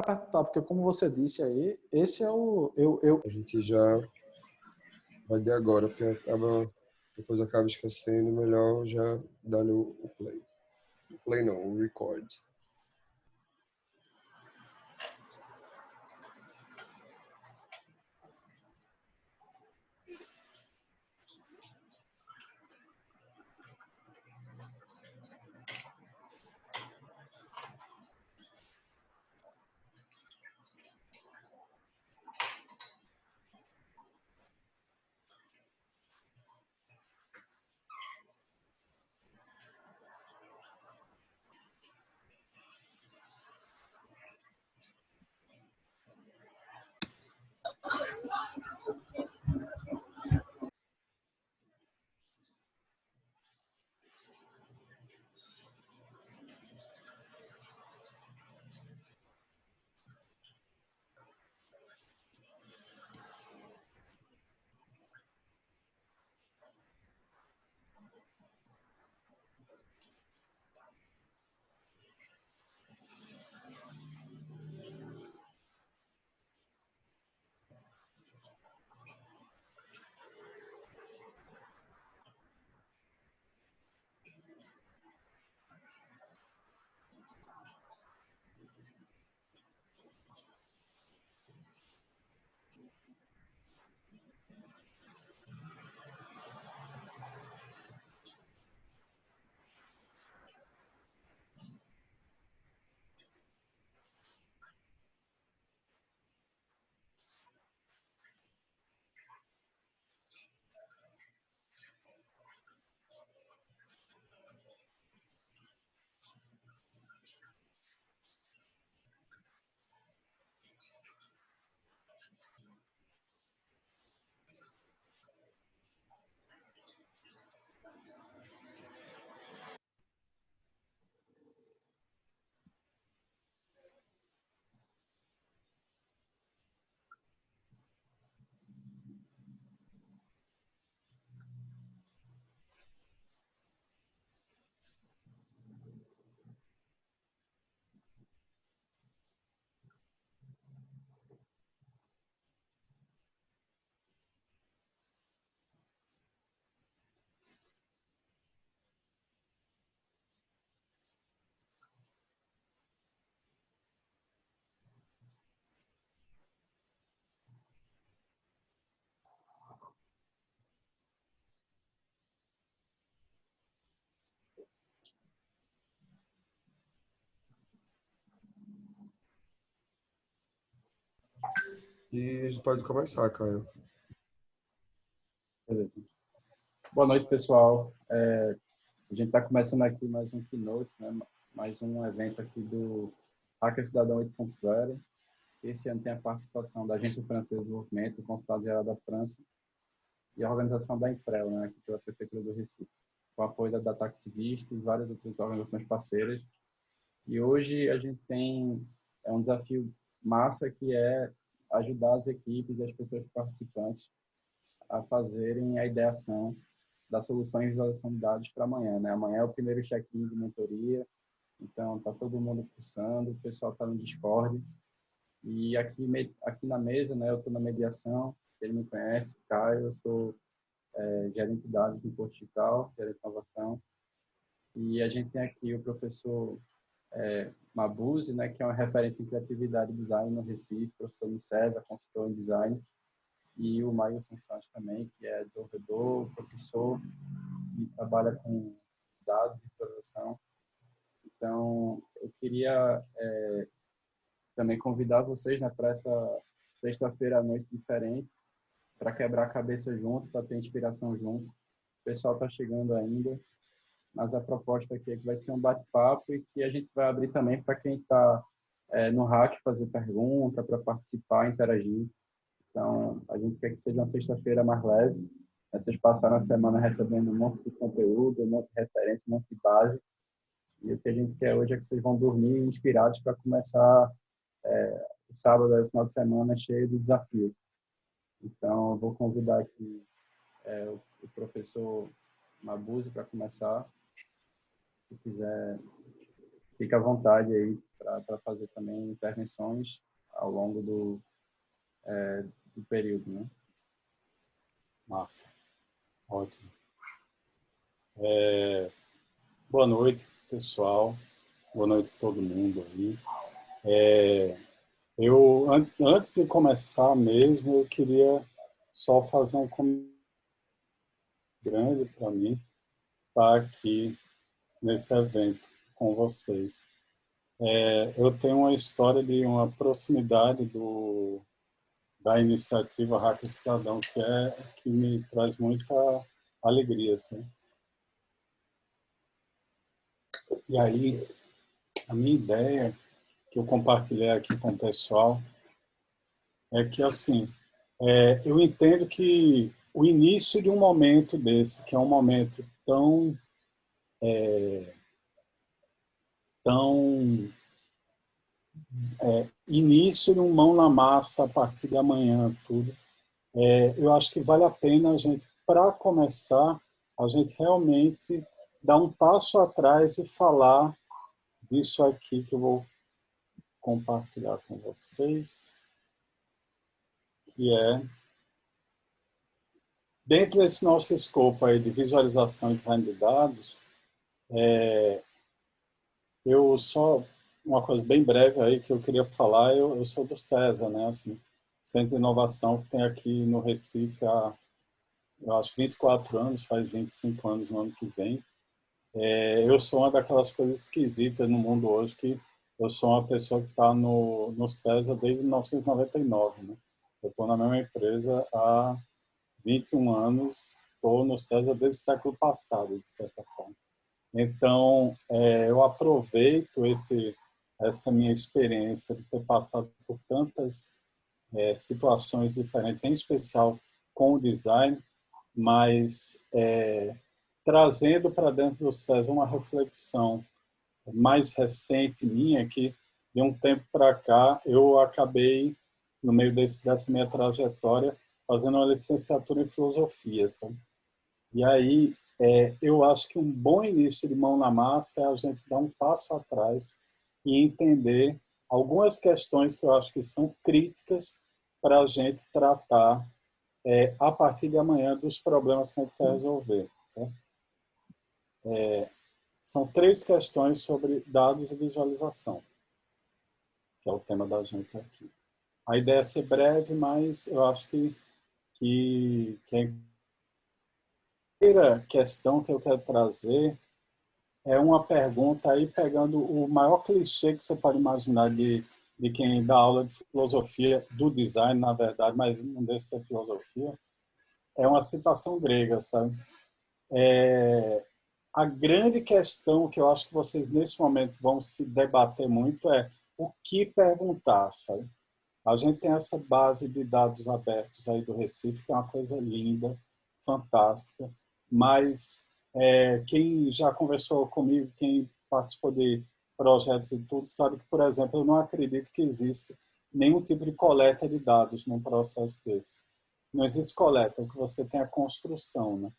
perguntar, porque como você disse aí, esse é o... A gente já vai de agora, porque depois acaba esquecendo, melhor já dar o play. O play não, o record. E a gente pode começar, Caio. Beleza. Boa noite, pessoal. A gente está começando aqui mais um Keynote, né? Mais um evento aqui do Hacker Cidadão 8.0. Esse ano tem a participação da Agência Francesa de Desenvolvimento, do Consulado-Geral da França e a organização da Imprel, né? Aqui pela Prefeitura do Recife, com o apoio da Data Activist e várias outras organizações parceiras. E hoje a gente tem um desafio massa, que é ajudar as equipes e as pessoas participantes a fazerem a ideação da solução e visualização de dados para amanhã, né? Amanhã é o primeiro check-in de mentoria, então tá todo mundo cursando, o pessoal está no Discord, e aqui na mesa, né, eu estou na mediação, ele me conhece, Caio, eu sou gerente de dados do Porto Digital, gerente de inovação, e a gente tem aqui o professor Mabuse, né, que é uma referência em criatividade e design no Recife, professor no César, consultor em design, e o Mailson Santos também, que é desenvolvedor, professor, e trabalha com dados e programação. Então, eu queria também convidar vocês, né, para essa sexta-feira à noite diferente, para quebrar a cabeça junto, para ter inspiração junto. O pessoal está chegando ainda, mas a proposta aqui é que vai ser um bate-papo e que a gente vai abrir também para quem está no hack fazer pergunta, para participar, interagir. Então, a gente quer que seja uma sexta-feira mais leve. Vocês passaram a semana recebendo um monte de conteúdo, um monte de referência, um monte de base. E o que a gente quer hoje é que vocês vão dormir inspirados para começar o sábado, o final de semana, cheio de desafio. Então, eu vou convidar aqui o professor Mabuse para começar. Se quiser, fique à vontade aí para fazer também intervenções ao longo do período, né? Massa. Ótimo. Boa noite, pessoal. Boa noite a todo mundo aí. Antes de começar mesmo, eu queria só fazer um comentário grande para mim estar aqui nesse evento com vocês. Eu tenho uma história de uma proximidade da iniciativa Hacker Cidadão que me traz muita alegria, assim. E aí, a minha ideia que eu compartilhei aqui com o pessoal é que, assim, eu entendo que o início de um momento desse, que é um momento tão início de um mão na massa a partir de amanhã, tudo, eu acho que vale a pena a gente, para começar, a gente realmente dar um passo atrás e falar disso aqui que eu vou compartilhar com vocês, que é, dentro desse nosso escopo aí de visualização e design de dados, uma coisa bem breve aí que eu queria falar, eu sou do CESA, né, assim, Centro de Inovação que tem aqui no Recife há, eu acho, 24 anos, faz 25 anos no ano que vem. Eu sou uma daquelas coisas esquisitas no mundo hoje, que eu sou uma pessoa que está no CESA desde 1999, né? Eu estou na mesma empresa há 21 anos, estou no CESA desde o século passado, de certa forma. Então, eu aproveito essa minha experiência de ter passado por tantas situações diferentes, em especial com o design, mas trazendo para dentro do CESA uma reflexão mais recente minha, que de um tempo para cá eu acabei, no meio dessa minha trajetória, fazendo uma licenciatura em filosofia, sabe? E aí, eu acho que um bom início de mão na massa é a gente dar um passo atrás e entender algumas questões que eu acho que são críticas para a gente tratar a partir de amanhã dos problemas que a gente quer resolver, certo? São 3 questões sobre dados e visualização, que é o tema da gente aqui. A ideia é ser breve, mas eu acho que a primeira questão que eu quero trazer é uma pergunta aí pegando o maior clichê que você pode imaginar de quem dá aula de filosofia, do design, na verdade, mas não deixa de ser filosofia. É uma citação grega, sabe? A grande questão que eu acho que vocês, nesse momento, vão se debater muito é o que perguntar, sabe? A gente tem essa base de dados abertos aí do Recife, que é uma coisa linda, fantástica, mas quem já conversou comigo, quem participou de projetos e tudo, sabe que, por exemplo, eu não acredito que exista nenhum tipo de coleta de dados num processo desse. Não existe coleta, o que você tem é a construção, né?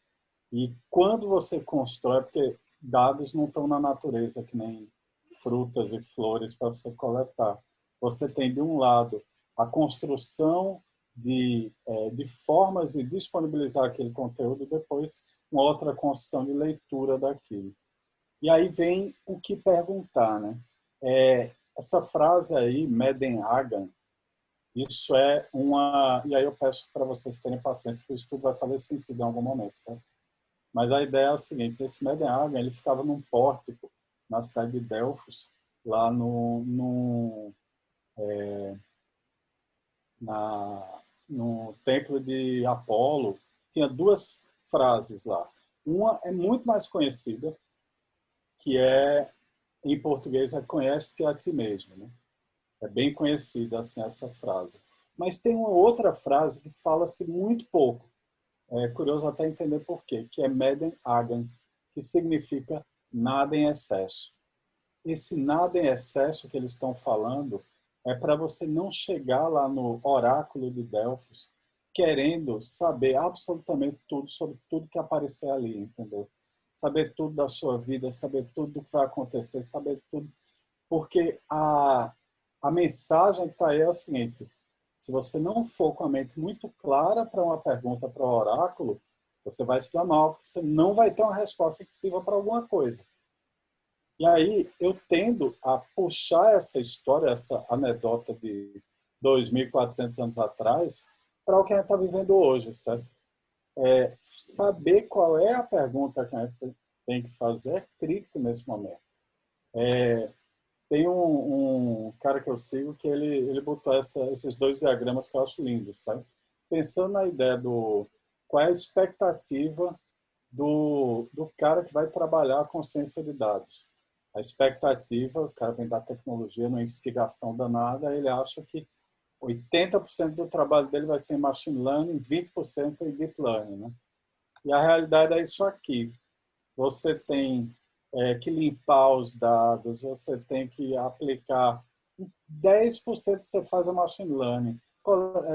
E quando você constrói, porque dados não estão na natureza, que nem frutas e flores para você coletar. Você tem, de um lado, a construção de formas de disponibilizar aquele conteúdo, depois uma outra construção de leitura daquilo. E aí vem o que perguntar, né? Essa frase aí, Medenhagen, isso é uma... E aí eu peço para vocês terem paciência, porque isso tudo vai fazer sentido em algum momento, certo? Mas a ideia é a seguinte: esse Medenhagen, ele ficava num pórtico na cidade de Delfos, lá no templo de Apolo. Tinha 2 frases lá. Uma é muito mais conhecida, que em português, é conhece-te a ti mesmo, né? É bem conhecida assim, essa frase. Mas tem uma outra frase que fala-se muito pouco. É curioso até entender por quê, que é Medenhagen, que significa nada em excesso. Esse nada em excesso que eles estão falando é para você não chegar lá no oráculo de Delfos querendo saber absolutamente tudo sobre tudo que aparecer ali, entendeu? Saber tudo da sua vida, saber tudo do que vai acontecer, saber tudo. Porque a mensagem que está aí é a seguinte: se você não for com a mente muito clara para uma pergunta para o oráculo, você vai se dar mal, porque você não vai ter uma resposta que sirva para alguma coisa. E aí eu tendo a puxar essa história, essa anedota de 2.400 anos atrás, para o que a gente está vivendo hoje, certo? Saber qual é a pergunta que a gente tem que fazer é crítico nesse momento. Tem um cara que eu sigo que ele botou esses dois diagramas que eu acho lindos, sabe? Pensando na ideia qual é a expectativa do cara que vai trabalhar a consciência de dados. A expectativa, o cara vem da tecnologia, numa instigação danada, ele acha que 80% do trabalho dele vai ser em machine learning, 20% em deep learning, né? E a realidade é isso aqui. Você tem que limpar os dados, você tem que aplicar 10% você faz a machine learning,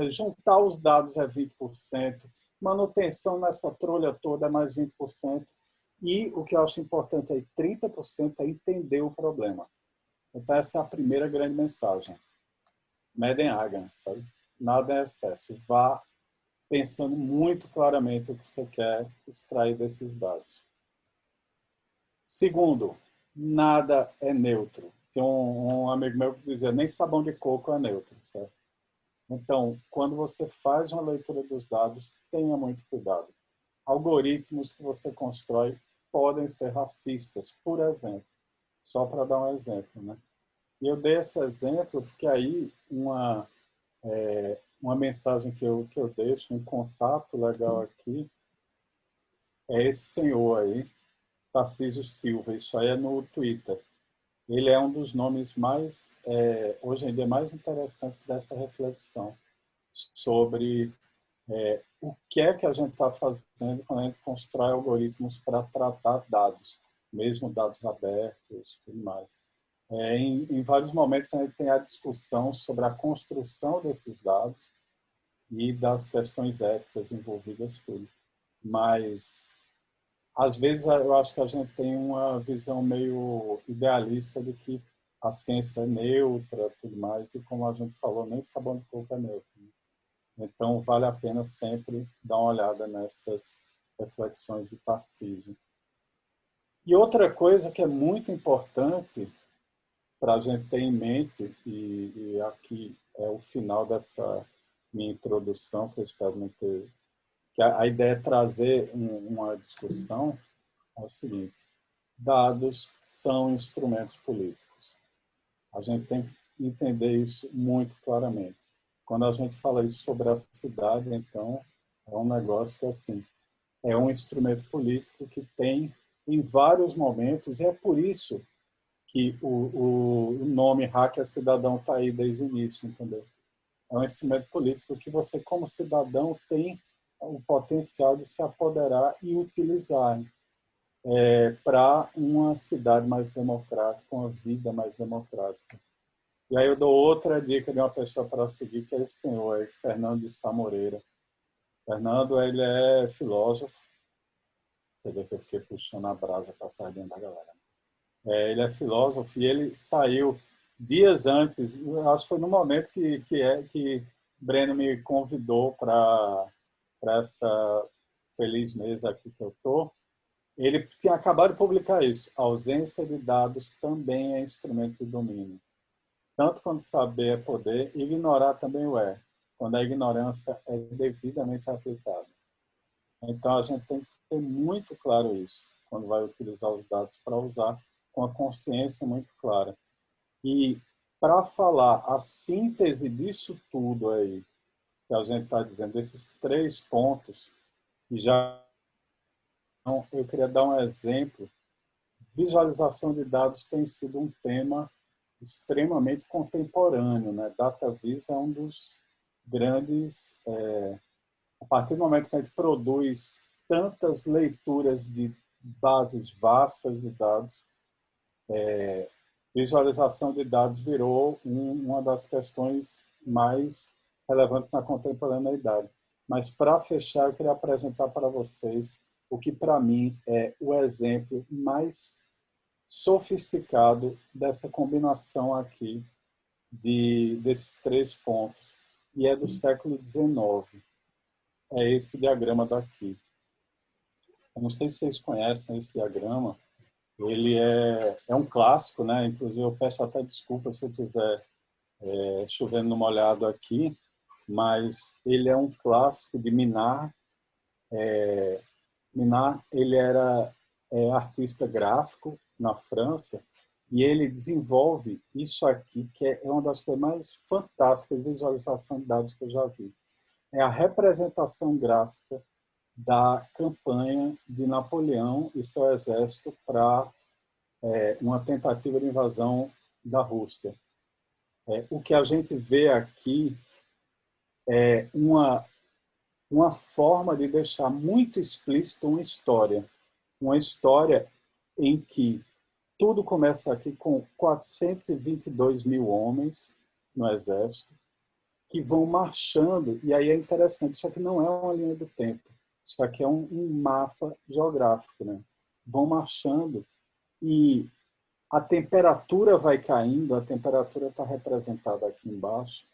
juntar os dados é 20%, manutenção nessa trolha toda é mais 20%, e o que eu acho importante é 30% é entender o problema. Então essa é a primeira grande mensagem. Medenhagen, sabe? Nada é excesso. Vá pensando muito claramente o que você quer extrair desses dados. Segundo, nada é neutro. Tinha um amigo meu que dizia, nem sabão de coco é neutro, certo? Então, quando você faz uma leitura dos dados, tenha muito cuidado. Algoritmos que você constrói podem ser racistas, por exemplo. Só para dar um exemplo, né? E eu dei esse exemplo porque aí uma mensagem que eu deixo, um contato legal aqui, é esse senhor aí, Tarcísio Silva. Isso aí é no Twitter. Ele é um dos nomes mais, hoje em dia, mais interessantes dessa reflexão sobre o que é que a gente está fazendo quando a gente constrói algoritmos para tratar dados, mesmo dados abertos e tudo mais. Em vários momentos a gente tem a discussão sobre a construção desses dados e das questões éticas envolvidas tudo. Mas às vezes eu acho que a gente tem uma visão meio idealista de que a ciência é neutra, tudo mais, e como a gente falou, nem sabão de coco é neutro. Então vale a pena sempre dar uma olhada nessas reflexões de Tarcísio. E outra coisa que é muito importante para a gente ter em mente, e aqui é o final dessa minha introdução, que eu espero não ter... que a ideia é trazer uma discussão, é o seguinte: dados são instrumentos políticos. A gente tem que entender isso muito claramente. Quando a gente fala isso sobre a cidade, então, é um negócio que, assim, é um instrumento político que tem, em vários momentos, e é por isso que o nome Hacker Cidadão está aí desde o início, entendeu? É um instrumento político que você, como cidadão, tem o potencial de se apoderar e utilizar para uma cidade mais democrática, uma vida mais democrática. E aí eu dou outra dica de uma pessoa para seguir, que é esse senhor aí, Fernando de Sá Moreira. Fernando, ele é filósofo. Você vê que eu fiquei puxando a brasa para a sardinha da galera. Ele é filósofo e ele saiu dias antes, acho que foi no momento que Breno me convidou para essa feliz mesa aqui que eu estou. Ele tinha acabado de publicar isso. A ausência de dados também é instrumento de domínio. Tanto quando saber é poder, ignorar também o é, quando a ignorância é devidamente aplicada. Então, a gente tem que ter muito claro isso, quando vai utilizar os dados para usar com a consciência muito clara. E para falar a síntese disso tudo aí, que a gente está dizendo, desses 3 pontos, e já eu queria dar um exemplo. Visualização de dados tem sido um tema extremamente contemporâneo, né? DataVis é um dos grandes... a partir do momento que a gente produz tantas leituras de bases vastas de dados, visualização de dados virou uma das questões mais relevantes na contemporaneidade. Mas, para fechar, eu queria apresentar para vocês o que, para mim, é o exemplo mais sofisticado dessa combinação aqui desses 3 pontos. E é do século XIX. É esse diagrama daqui. Eu não sei se vocês conhecem esse diagrama. Ele é um clássico, né? Inclusive, eu peço até desculpa se eu estiver chovendo no molhado aqui, mas ele é um clássico de Minard. Minard, ele era artista gráfico na França e ele desenvolve isso aqui, que é uma das coisas mais fantásticas de visualização de dados que eu já vi. É a representação gráfica da campanha de Napoleão e seu exército para uma tentativa de invasão da Rússia. O que a gente vê aqui é uma forma de deixar muito explícito uma história em que tudo começa aqui com 422 mil homens no exército, que vão marchando, e aí é interessante, isso aqui não é uma linha do tempo, isso aqui é um mapa geográfico, né? Vão marchando e a temperatura vai caindo, a temperatura está representada aqui embaixo,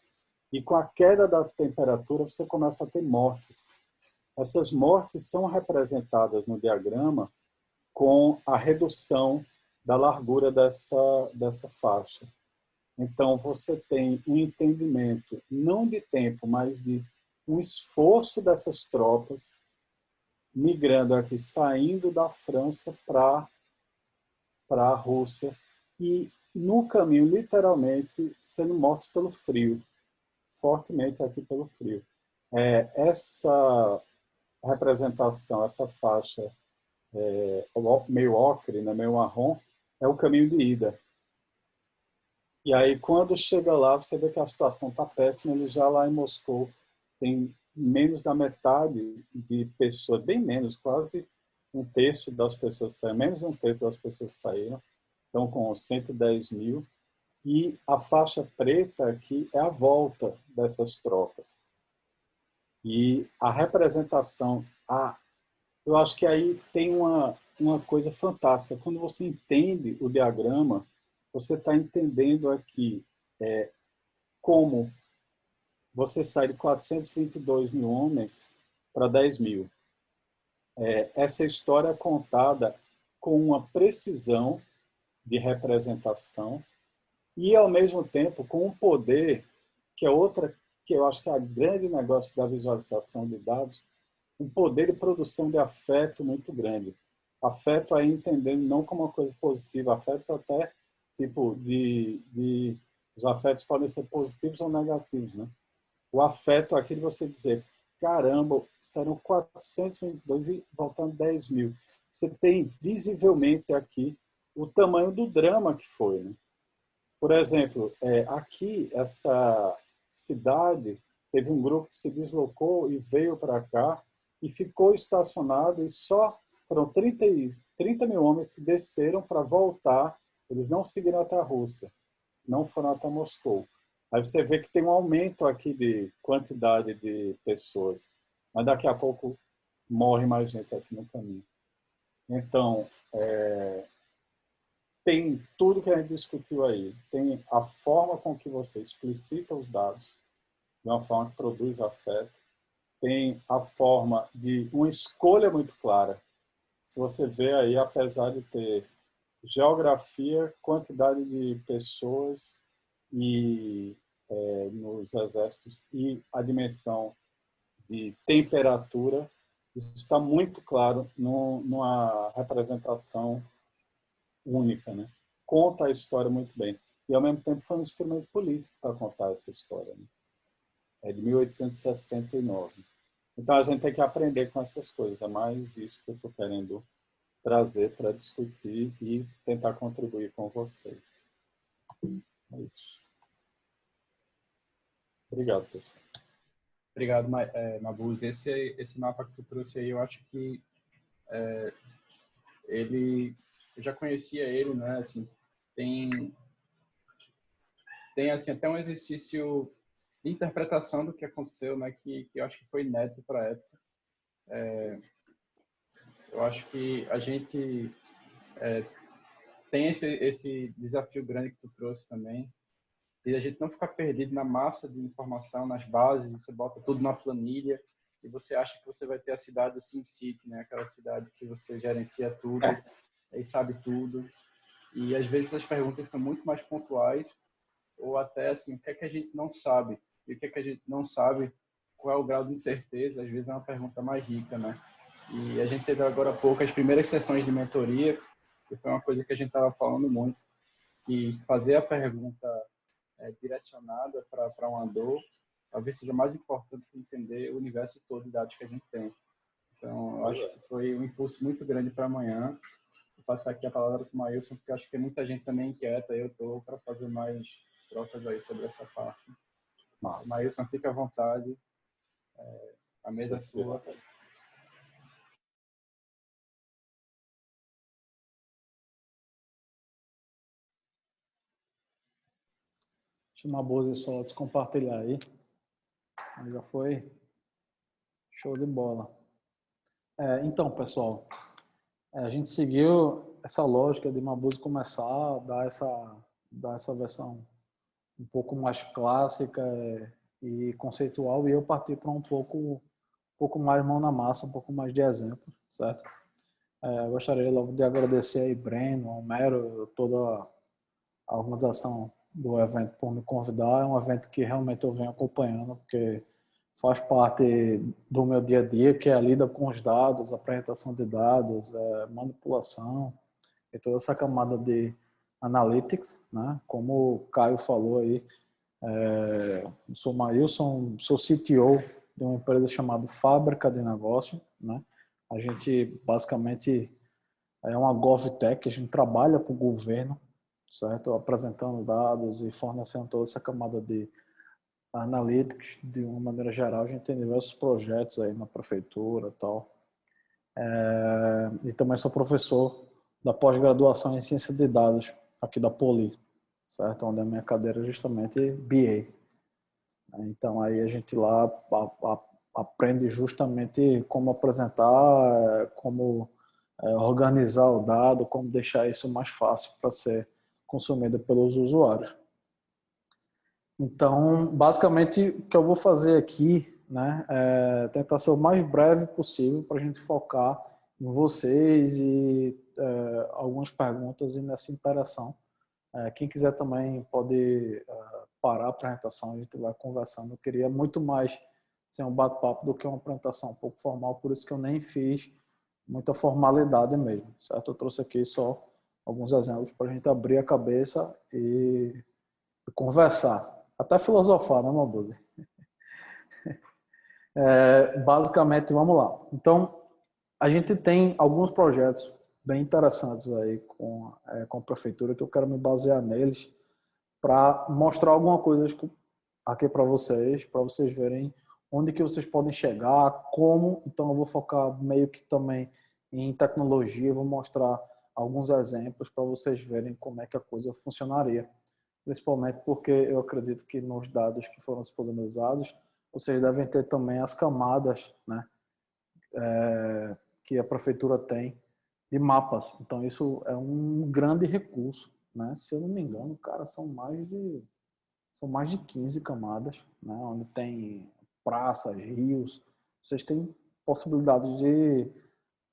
e com a queda da temperatura você começa a ter mortes. Essas mortes são representadas no diagrama com a redução da largura dessa faixa. Então, você tem um entendimento, não de tempo, mas de um esforço dessas tropas migrando aqui, saindo da França para a Rússia e, no caminho, literalmente, sendo mortos pelo frio, fortemente aqui pelo frio. Essa representação, essa faixa meio ocre, né, meio marrom, é o caminho de ida. E aí, quando chega lá, você vê que a situação está péssima. Ele já lá em Moscou tem menos da metade de pessoas, bem menos, quase um terço das pessoas saíram, menos de um terço das pessoas saíram, estão com 110 mil. E a faixa preta aqui é a volta dessas tropas. E a representação, eu acho que aí tem uma coisa fantástica. Quando você entende o diagrama, você está entendendo aqui como você sai de 422 mil homens para 10 mil. Essa história é contada com uma precisão de representação e, ao mesmo tempo, com um poder, que é outra, que eu acho que é o grande negócio da visualização de dados, um poder de produção de afeto muito grande. Afeto aí entendendo não como uma coisa positiva, afetos até tipo os afetos podem ser positivos ou negativos, né? O afeto é aquele de você dizer, caramba, serão 422 e voltando 10 mil. Você tem visivelmente aqui o tamanho do drama que foi, né? Por exemplo, aqui, essa cidade, teve um grupo que se deslocou e veio para cá e ficou estacionado e só foram 30 mil homens que desceram para voltar. Eles não seguiram até a Rússia, não foram até Moscou. Aí você vê que tem um aumento aqui de quantidade de pessoas, mas daqui a pouco morre mais gente aqui no caminho. Então, tem tudo que a gente discutiu aí. Tem a forma com que você explicita os dados, de uma forma que produz afeto. Tem a forma de uma escolha muito clara. Se você vê aí, apesar de ter geografia, quantidade de pessoas e nos exércitos e a dimensão de temperatura, isso está muito claro numa representação única, né? Conta a história muito bem. E, ao mesmo tempo, foi um instrumento político para contar essa história, né? É de 1869. Então, a gente tem que aprender com essas coisas. É mais isso que eu estou querendo trazer para discutir e tentar contribuir com vocês. É isso. Obrigado, pessoal. Obrigado, Mabuse. Esse mapa que tu trouxe aí, eu acho que eu já conhecia ele, né? Assim, tem assim, até um exercício de interpretação do que aconteceu, né? Que eu acho que foi inédito para a época. Eu acho que a gente tem esse desafio grande que tu trouxe também, e a gente não ficar perdido na massa de informação, nas bases, você bota tudo na planilha e você acha que você vai ter a cidade do SimCity, né? Aquela cidade que você gerencia tudo e sabe tudo. E às vezes as perguntas são muito mais pontuais, ou até assim, o que é que a gente não sabe? E o que é que a gente não sabe, qual é o grau de incerteza? Às vezes é uma pergunta mais rica, né? E a gente teve agora há pouco as primeiras sessões de mentoria, que foi uma coisa que a gente estava falando muito, que fazer a pergunta direcionada para uma dor, talvez seja mais importante que entender o universo todo de dados que a gente tem. Então, eu acho que foi um impulso muito grande para amanhã. Vou passar aqui a palavra para o Maílson, porque eu acho que tem muita gente também inquieta, eu estou para fazer mais trocas aí sobre essa parte. Massa. Maílson, fica à vontade, a mesa é sua. Chamar a Boze só descompartilhar aí. Aí já foi show de bola. Então, pessoal, a gente seguiu essa lógica de Mabuse começar a dar essa versão um pouco mais clássica e conceitual, e eu parti para um pouco mais mão na massa, um pouco mais de exemplo, certo? Eu gostaria logo de agradecer aí Breno, Homero, toda a organização do evento por me convidar. É um evento que realmente eu venho acompanhando, porque faz parte do meu dia a dia, que é a lida com os dados, apresentação de dados, manipulação e toda essa camada de analytics, né? Como o Caio falou aí, eu sou Maílson, sou CTO de uma empresa chamada Fábrica de Negócio, né? A gente basicamente é uma GovTech, a gente trabalha para o governo, certo? Apresentando dados e fornecendo toda essa camada de analytics de uma maneira geral. A gente tem diversos projetos aí na prefeitura e tal. E também sou professor da pós-graduação em ciência de dados aqui da Poli, certo? Onde a minha cadeira é justamente BA. Então aí a gente lá aprende justamente como apresentar, como organizar o dado, como deixar isso mais fácil para ser consumido pelos usuários. Então, basicamente, o que eu vou fazer aqui, né, é tentar ser o mais breve possível para a gente focar em vocês e algumas perguntas e nessa interação. Quem quiser também pode parar a apresentação, a gente vai conversando. Eu queria muito mais ser um bate-papo do que uma apresentação um pouco formal, por isso que eu nem fiz muita formalidade mesmo, certo? Eu trouxe aqui só alguns exemplos para a gente abrir a cabeça e conversar. Até filosofar, né, Mabuse? Basicamente, vamos lá. Então, a gente tem alguns projetos bem interessantes aí com a prefeitura, que eu quero me basear neles para mostrar alguma coisa aqui para vocês verem onde que vocês podem chegar, como. Então, eu vou focar meio que também em tecnologia, vou mostrar alguns exemplos para vocês verem como é que a coisa funcionaria. Principalmente porque eu acredito que nos dados que foram disponibilizados, vocês devem ter também as camadas, né, que a prefeitura tem de mapas. Então, isso é um grande recurso, né? Se eu não me engano, cara, são mais de 15 camadas, né? Onde tem praças, rios. Vocês têm possibilidade de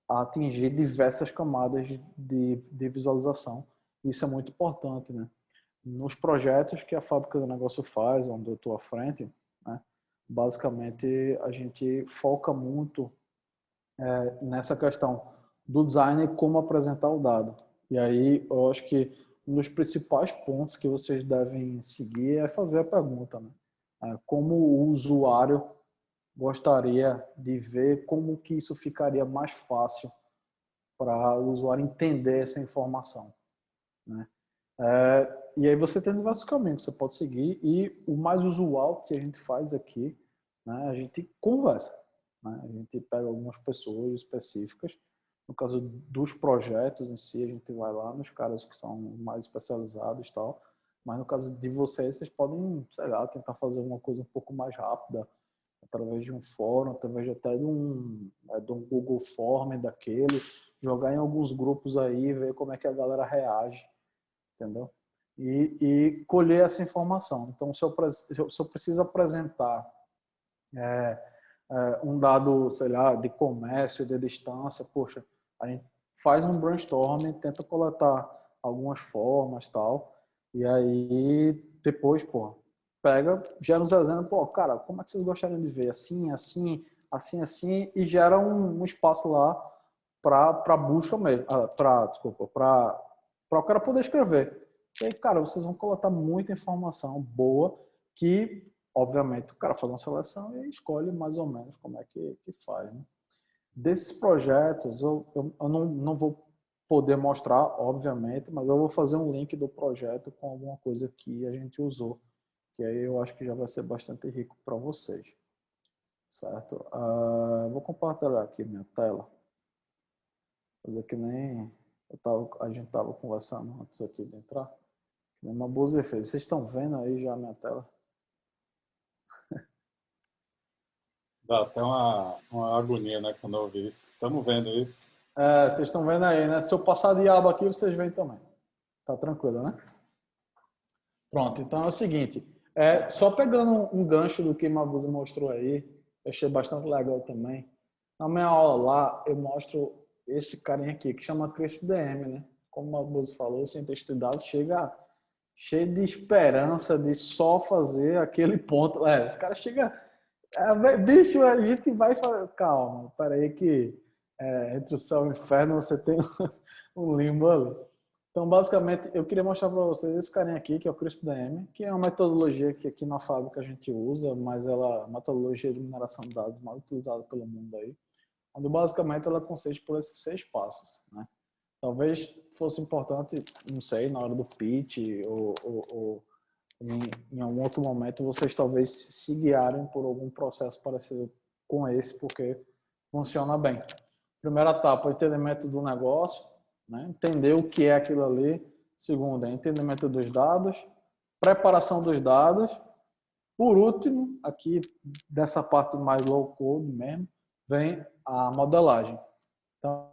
atingir diversas camadas de visualização. Isso é muito importante, né? Nos projetos que a Fábrica do Negócio faz, onde eu estou à frente, né, basicamente a gente foca muito nessa questão do design e como apresentar o dado. E aí eu acho que um dos principais pontos que vocês devem seguir é fazer a pergunta, né? Como o usuário gostaria de ver, como que isso ficaria mais fácil para o usuário entender essa informação, né? E aí você tem diversos caminhos que você pode seguir, e o mais usual que a gente faz aqui, né, a gente conversa, né? A gente pega algumas pessoas específicas. No caso dos projetos em si, a gente vai lá nos caras que são mais especializados e tal, mas no caso de vocês podem, sei lá, tentar fazer uma coisa um pouco mais rápida, através de um fórum, através até de um Google Form daquele, jogar em alguns grupos aí, ver como é que a galera reage, entendeu? E colher essa informação. Então, se eu preciso apresentar um dado, sei lá, de comércio, de distância, poxa, a gente faz um brainstorming, tenta coletar algumas formas, tal, e aí depois, pô, pega, gera uns exemplos, pô, cara, como é que vocês gostariam de ver? Assim, assim, assim, assim, e gera um espaço lá para busca mesmo, para o cara poder escrever. E aí, cara, vocês vão coletar muita informação boa que, obviamente, o cara faz uma seleção e escolhe mais ou menos como é que faz, né? Desses projetos, eu não vou poder mostrar, obviamente, mas eu vou fazer um link do projeto com alguma coisa que a gente usou, que aí eu acho que já vai ser bastante rico para vocês, certo? Vou compartilhar aqui minha tela, fazer que nem a gente estava conversando antes aqui de entrar, que nem uma boa efeito. Vocês estão vendo aí já a minha tela? Dá até uma agonia, né, quando eu ouvi isso. Estamos vendo isso. Vocês estão vendo aí, né? Se eu passar de aba aqui, vocês veem também. Tá tranquilo, né? Pronto, então é o seguinte. Só pegando um gancho do que Mabuza mostrou aí, eu achei bastante legal também. Na minha aula lá, eu mostro esse carinha aqui, que chama Crespo DM, né? Como o Mabuza falou, o cientista de dados chega cheio de esperança de só fazer aquele ponto. Os caras chegam... bicho, a gente vai fazer... Calma, peraí que entre o céu e o inferno você tem um limbo ali. Então, basicamente, eu queria mostrar para vocês esse carinha aqui, que é o CRISP-DM, que é uma metodologia que aqui na fábrica a gente usa, mas ela é uma metodologia de mineração de dados mais utilizada pelo mundo aí, onde basicamente ela consiste por esses 6 passos, né? Talvez fosse importante, não sei, na hora do pitch ou em algum outro momento, vocês talvez se guiarem por algum processo parecido com esse, porque funciona bem. Primeira etapa, o entendimento do negócio, né? Entender o que é aquilo ali. Segunda, entendimento dos dados, preparação dos dados. Por último, aqui dessa parte mais low code mesmo, vem a modelagem. Então,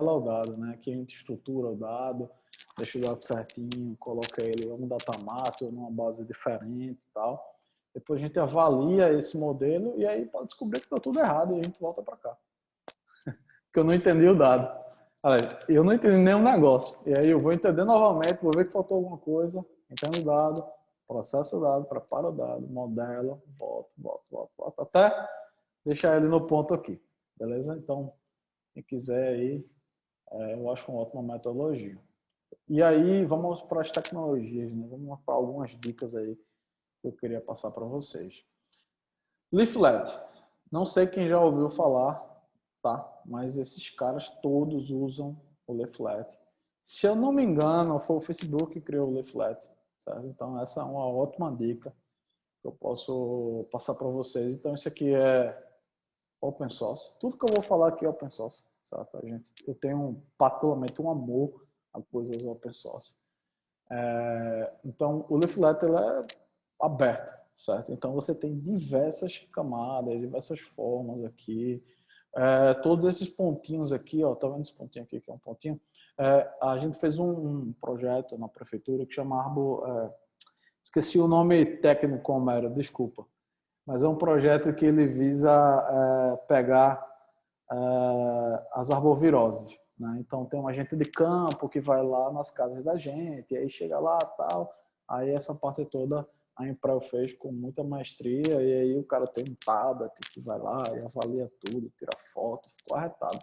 o dado, né? Aqui a gente estrutura o dado, deixa o dado certinho, coloca ele em um datamat ou numa base diferente e tal. Depois a gente avalia esse modelo e aí pode descobrir que está tudo errado e a gente volta para cá. Porque eu não entendi o dado. Eu não entendi nenhum negócio. E aí eu vou entender novamente, vou ver que faltou alguma coisa, entendo o dado, processo o dado, preparo o dado, modelo, volto, até deixar ele no ponto aqui. Beleza? Então, quem quiser aí, eu acho uma ótima metodologia. E aí, vamos para as tecnologias, né? Vamos para algumas dicas aí que eu queria passar para vocês. Leaflet. Não sei quem já ouviu falar, tá? Mas esses caras todos usam o Leaflet. Se eu não me engano, foi o Facebook que criou o Leaflet, certo? Então, essa é uma ótima dica que eu posso passar para vocês. Então, isso aqui é open source. Tudo que eu vou falar aqui é open source, certo? Eu tenho particularmente um amor a coisas open source. Então, o Leaflet ele é aberto, certo? Então, você tem diversas camadas, diversas formas aqui. Todos esses pontinhos aqui, ó, tá vendo esse pontinho aqui que é um pontinho? A gente fez um projeto na prefeitura que chama esqueci o nome técnico como era, desculpa. Mas é um projeto que ele visa pegar as arboviroses, né? Então tem um agente de campo que vai lá nas casas da gente, e aí chega lá tal, aí essa parte toda a Emprel fez com muita maestria, e aí o cara tem um tablet que vai lá e avalia tudo, tira foto, ficou arretado.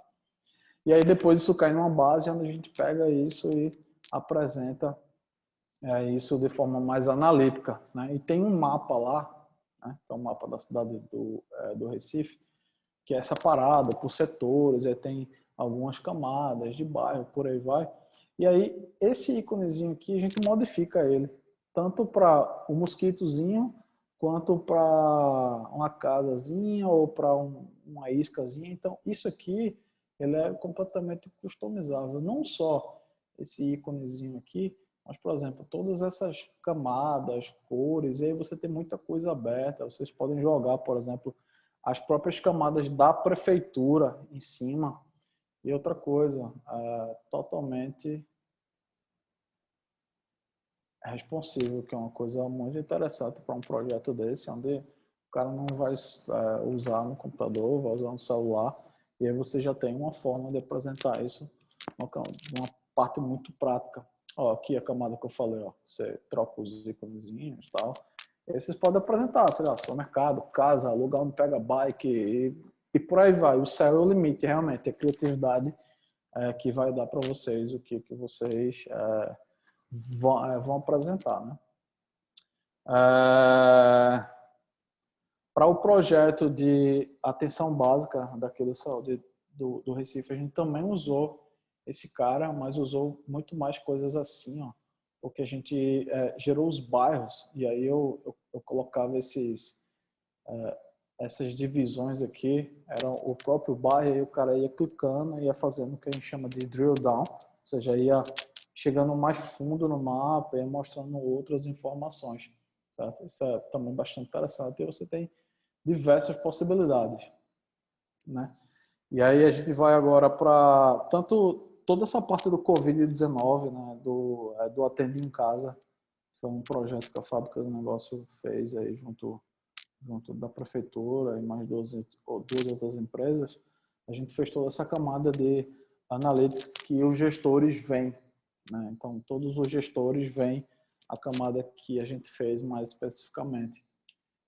E aí depois isso cai numa base onde a gente pega isso e apresenta isso de forma mais analítica, né? E tem um mapa lá, né? Que é um mapa da cidade do Recife, que é separada por setores, aí tem algumas camadas de bairro, por aí vai. E aí, esse íconezinho aqui, a gente modifica ele, tanto para um mosquitozinho, quanto para uma casazinha ou para uma iscazinha. Então, isso aqui, ele é completamente customizável. Não só esse íconezinho aqui, mas, por exemplo, todas essas camadas, cores, e aí você tem muita coisa aberta. Vocês podem jogar, por exemplo, as próprias camadas da prefeitura em cima. E outra coisa, totalmente responsivo, que é uma coisa muito interessante para um projeto desse, onde o cara não vai usar no computador, vai usar no celular, e aí você já tem uma forma de apresentar isso, uma parte muito prática. Ó, aqui a camada que eu falei, ó, você troca os íconezinhos e tal, e aí vocês podem apresentar, sei lá, supermercado, casa, lugar onde pega bike, e por aí vai. O céu é o limite, realmente, a criatividade que vai dar para vocês o que vocês vão apresentar, né? Para o projeto de atenção básica daquele saúde do Recife, a gente também usou esse cara, mas usou muito mais coisas assim, ó, porque a gente gerou os bairros, e aí eu colocava essas divisões aqui, eram o próprio bairro, e o cara ia clicando e ia fazendo o que a gente chama de drill down, ou seja, ia chegando mais fundo no mapa e mostrando outras informações, certo? Isso é também bastante interessante, e você tem diversas possibilidades, né? E aí a gente vai agora para toda essa parte do Covid-19, né, do Atende em Casa, foi um projeto que a Fábrica do Negócio fez aí junto da prefeitura e mais duas outras empresas. A gente fez toda essa camada de analytics que os gestores veem, né? Então todos os gestores veem a camada que a gente fez mais especificamente.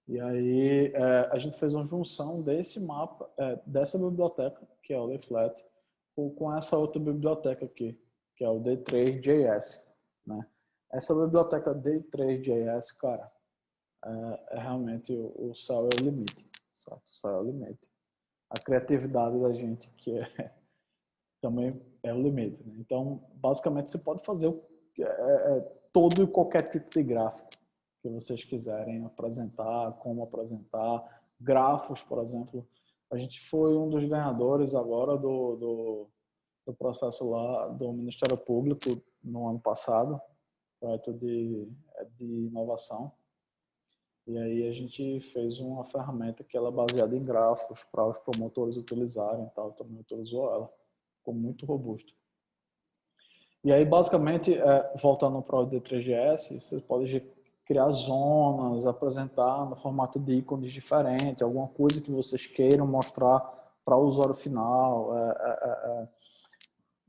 E aí a gente fez uma junção desse mapa, dessa biblioteca, que é o Leaflet, com essa outra biblioteca aqui, que é o D3JS, né? Essa biblioteca D3JS, cara, realmente o céu é o limite, certo? O céu é o limite. A criatividade da gente, que também é o limite, né? Então, basicamente, você pode fazer todo e qualquer tipo de gráfico que vocês quiserem apresentar, como apresentar. Grafos, por exemplo. A gente foi um dos ganhadores agora do processo lá do Ministério Público no ano passado, projeto de inovação. E aí a gente fez uma ferramenta que ela é baseada em grafos para os promotores utilizarem, tal, também utilizou ela. Ficou muito robusto. E aí, basicamente, voltando para o D3GS, vocês podem criar zonas, apresentar no formato de ícones diferente, alguma coisa que vocês queiram mostrar para o usuário final,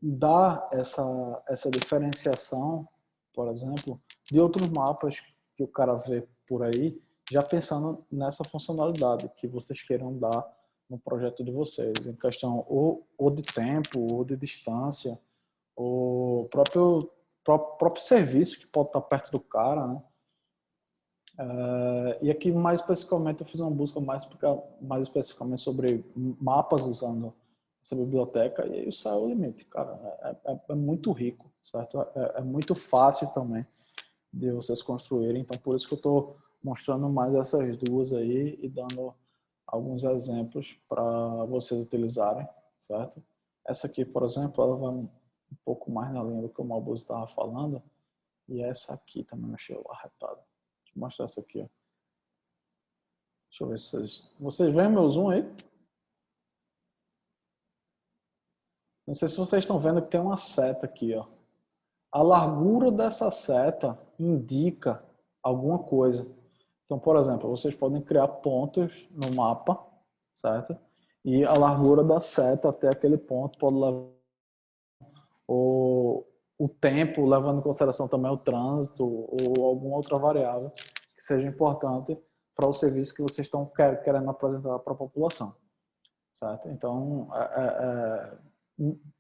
dar essa diferenciação, por exemplo, de outros mapas que o cara vê por aí, já pensando nessa funcionalidade que vocês queiram dar no projeto de vocês, em questão ou de tempo, ou de distância, o próprio serviço que pode estar perto do cara, né? E aqui mais especificamente eu fiz uma busca mais especificamente sobre mapas usando essa biblioteca, e aí o céu é o limite, cara. É muito rico, certo? É muito fácil também de vocês construírem, então por isso que eu estou mostrando mais essas duas aí e dando alguns exemplos para vocês utilizarem, certo? Essa aqui, por exemplo, ela vai um pouco mais na linha do que o Malboso estava falando, e essa aqui também eu achei arretada. Deixa eu mostrar essa aqui, ó. Deixa eu ver se vocês veem meu zoom aí? Não sei se vocês estão vendo que tem uma seta aqui, ó. A largura dessa seta indica alguma coisa. Então, por exemplo, vocês podem criar pontos no mapa, certo? E a largura da seta até aquele ponto pode levar o tempo, levando em consideração também o trânsito ou alguma outra variável que seja importante para o serviço que vocês estão querendo apresentar para a população, certo? Então,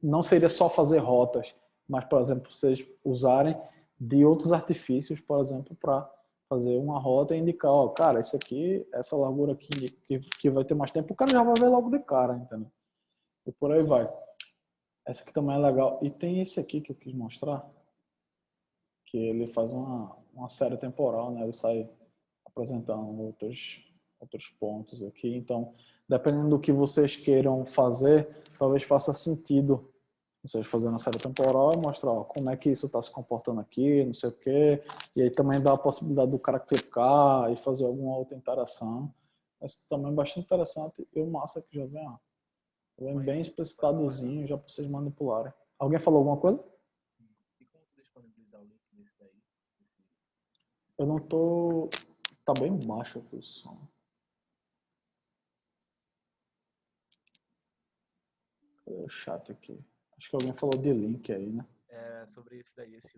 não seria só fazer rotas, mas, por exemplo, vocês usarem de outros artifícios, por exemplo, para fazer uma rota e indicar, ó, cara, isso aqui, essa largura aqui que vai ter mais tempo, o cara já vai ver logo de cara, entendeu? E por aí vai. Essa aqui também é legal. E tem esse aqui que eu quis mostrar, que ele faz uma série temporal, né? Ele sai apresentando outros pontos aqui. Então, dependendo do que vocês queiram fazer, talvez faça sentido vocês fazendo a série temporal e mostrar, ó, como é que isso está se comportando aqui, não sei o quê. E aí também dá a possibilidade do cara clicar e fazer alguma outra interação. Essa também é bastante interessante. E o massa que já vem, ó. Bem explicitadozinho, já para vocês manipularem. Alguém falou alguma coisa? E como tu disponibilizar o link desse daí? Eu não tô... Tá bem baixo aqui o som. Cadê o chat aqui? Acho que alguém falou de link aí, né? Sobre esse daí, essa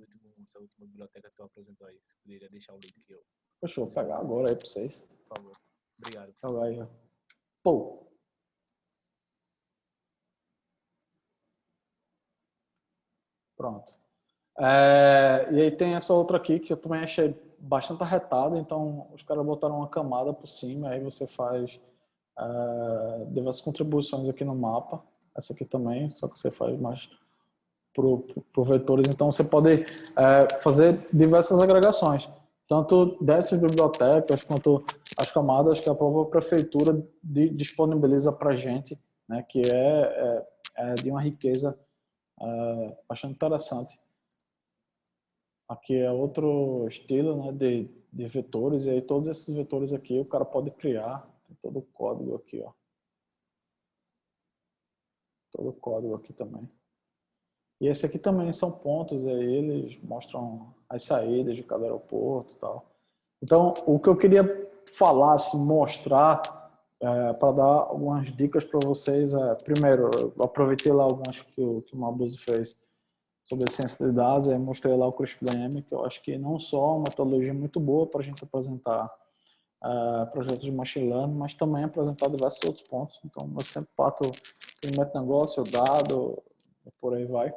última biblioteca que tu apresentou aí. Você poderia deixar o link que eu... Poxa, eu vou pegar agora aí para vocês. Por favor. Obrigado. Jogar aí, ó. Pô. Pronto. E aí tem essa outra aqui que eu também achei bastante arretada, então os caras botaram uma camada por cima, aí você faz diversas contribuições aqui no mapa. Essa aqui também, só que você faz mais pro vetores, então você pode fazer diversas agregações, tanto dessas bibliotecas quanto as camadas que a própria prefeitura disponibiliza para a gente, né, que é de uma riqueza bastante interessante. Aqui é outro estilo, né, de vetores, e aí todos esses vetores aqui o cara pode criar, tem todo o código aqui, ó. Todo o código aqui também. E esse aqui também são pontos, aí eles mostram as saídas de cada aeroporto e tal. Então, o que eu queria falar, assim, mostrar, para dar algumas dicas para vocês, primeiro, eu aproveitei lá algumas que o Mabuse fez sobre ciência de dados, aí mostrei lá o CRISP-DM, que eu acho que não só uma metodologia muito boa para a gente apresentar projetos de machine learning, mas também apresentar diversos outros pontos. Então, eu sempre parto em metanegócio, dado, e por aí vai.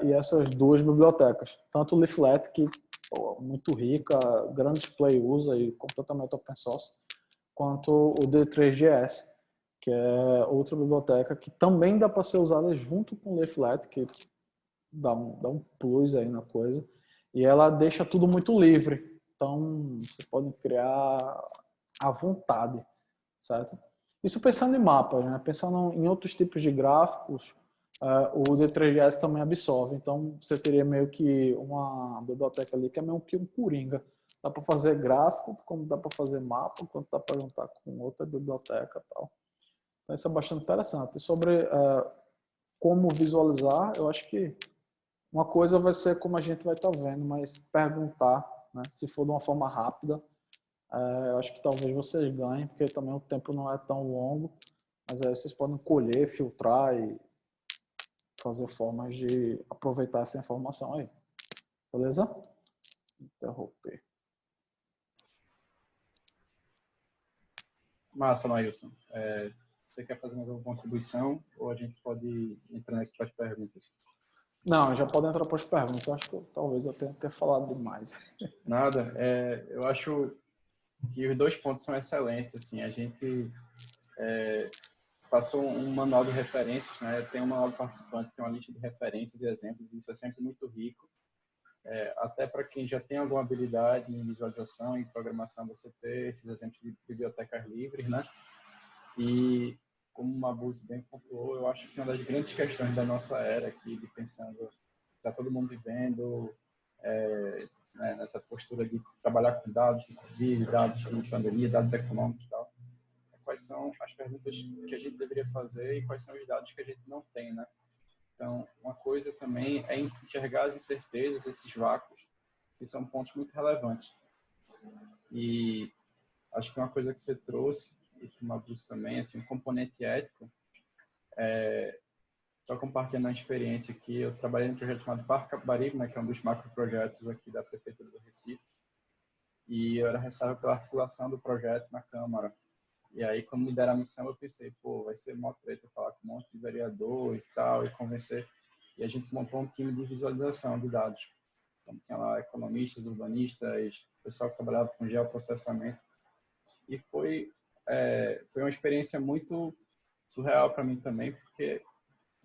E essas duas bibliotecas, tanto o Leaflet, que muito rica, grande display usa e completamente open source, quanto o D3GS, que é outra biblioteca que também dá para ser usada junto com o Leaflet, que dá um plus aí na coisa, e ela deixa tudo muito livre, então vocês podem criar à vontade, certo? Isso pensando em mapas, né? Pensando em outros tipos de gráficos, o D3GS também absorve, então você teria meio que uma biblioteca ali que é meio que um coringa. Dá para fazer gráfico, como dá para fazer mapa, quanto dá para juntar com outra biblioteca e tal. Então isso é bastante interessante. E sobre como visualizar, eu acho que uma coisa vai ser como a gente vai estar vendo, mas perguntar, né? Se for de uma forma rápida, eu acho que talvez vocês ganhem, porque também o tempo não é tão longo, mas aí vocês podem colher, filtrar e fazer formas de aproveitar essa informação aí. Beleza? Interromper. Massa, Maílson. Você quer fazer mais alguma contribuição ou a gente pode entrar nessas para as perguntas? Não, já pode entrar para as perguntas. Eu acho que talvez eu tenha ter falado demais. Nada. Eu acho que os dois pontos são excelentes. Assim, a gente passou um manual de referências, né? Tem um manual do participante, tem uma lista de referências e exemplos, e isso é sempre muito rico. Até para quem já tem alguma habilidade em visualização e programação, você ter esses exemplos de bibliotecas livres, né? E como o Mabuse bem pontuou, eu acho que uma das grandes questões da nossa era aqui, de pensando, está todo mundo vivendo né, nessa postura de trabalhar com dados de Covid, dados de pandemia, dados econômicos e tal. Quais são as perguntas que a gente deveria fazer e quais são os dados que a gente não tem, né? Então, uma coisa também é enxergar as incertezas, esses vácuos, que são pontos muito relevantes. E acho que uma coisa que você trouxe, e que o Mabuse também, assim, um componente ético, só compartilhando a experiência aqui, eu trabalhei num projeto chamado Parque Capibaribe, né, que é um dos macroprojetos aqui da Prefeitura do Recife, e eu era responsável pela articulação do projeto na Câmara. E aí, quando me deram a missão, eu pensei, vai ser mó treta falar com um monte de vereador e tal, e convencer. E a gente montou um time de visualização de dados. Então, tinha lá economistas, urbanistas, pessoal que trabalhava com geoprocessamento. E foi uma experiência muito surreal para mim também, porque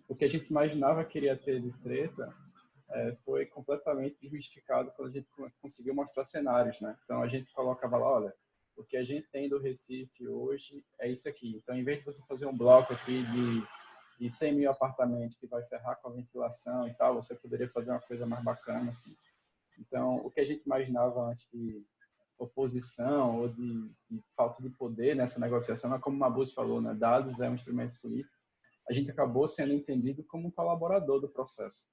o que a gente imaginava que iria ter de treta foi completamente desmistificado quando a gente conseguiu mostrar cenários, né? Então, a gente colocava lá, olha, o que a gente tem do Recife hoje é isso aqui. Então, em vez de você fazer um bloco aqui de 100 mil apartamentos que vai ferrar com a ventilação e tal, você poderia fazer uma coisa mais bacana, assim. Então, o que a gente imaginava antes de oposição ou de falta de poder nessa negociação, é como o Mabuse falou, né? Dados é um instrumento político. a gente acabou sendo entendido como um colaborador do processo.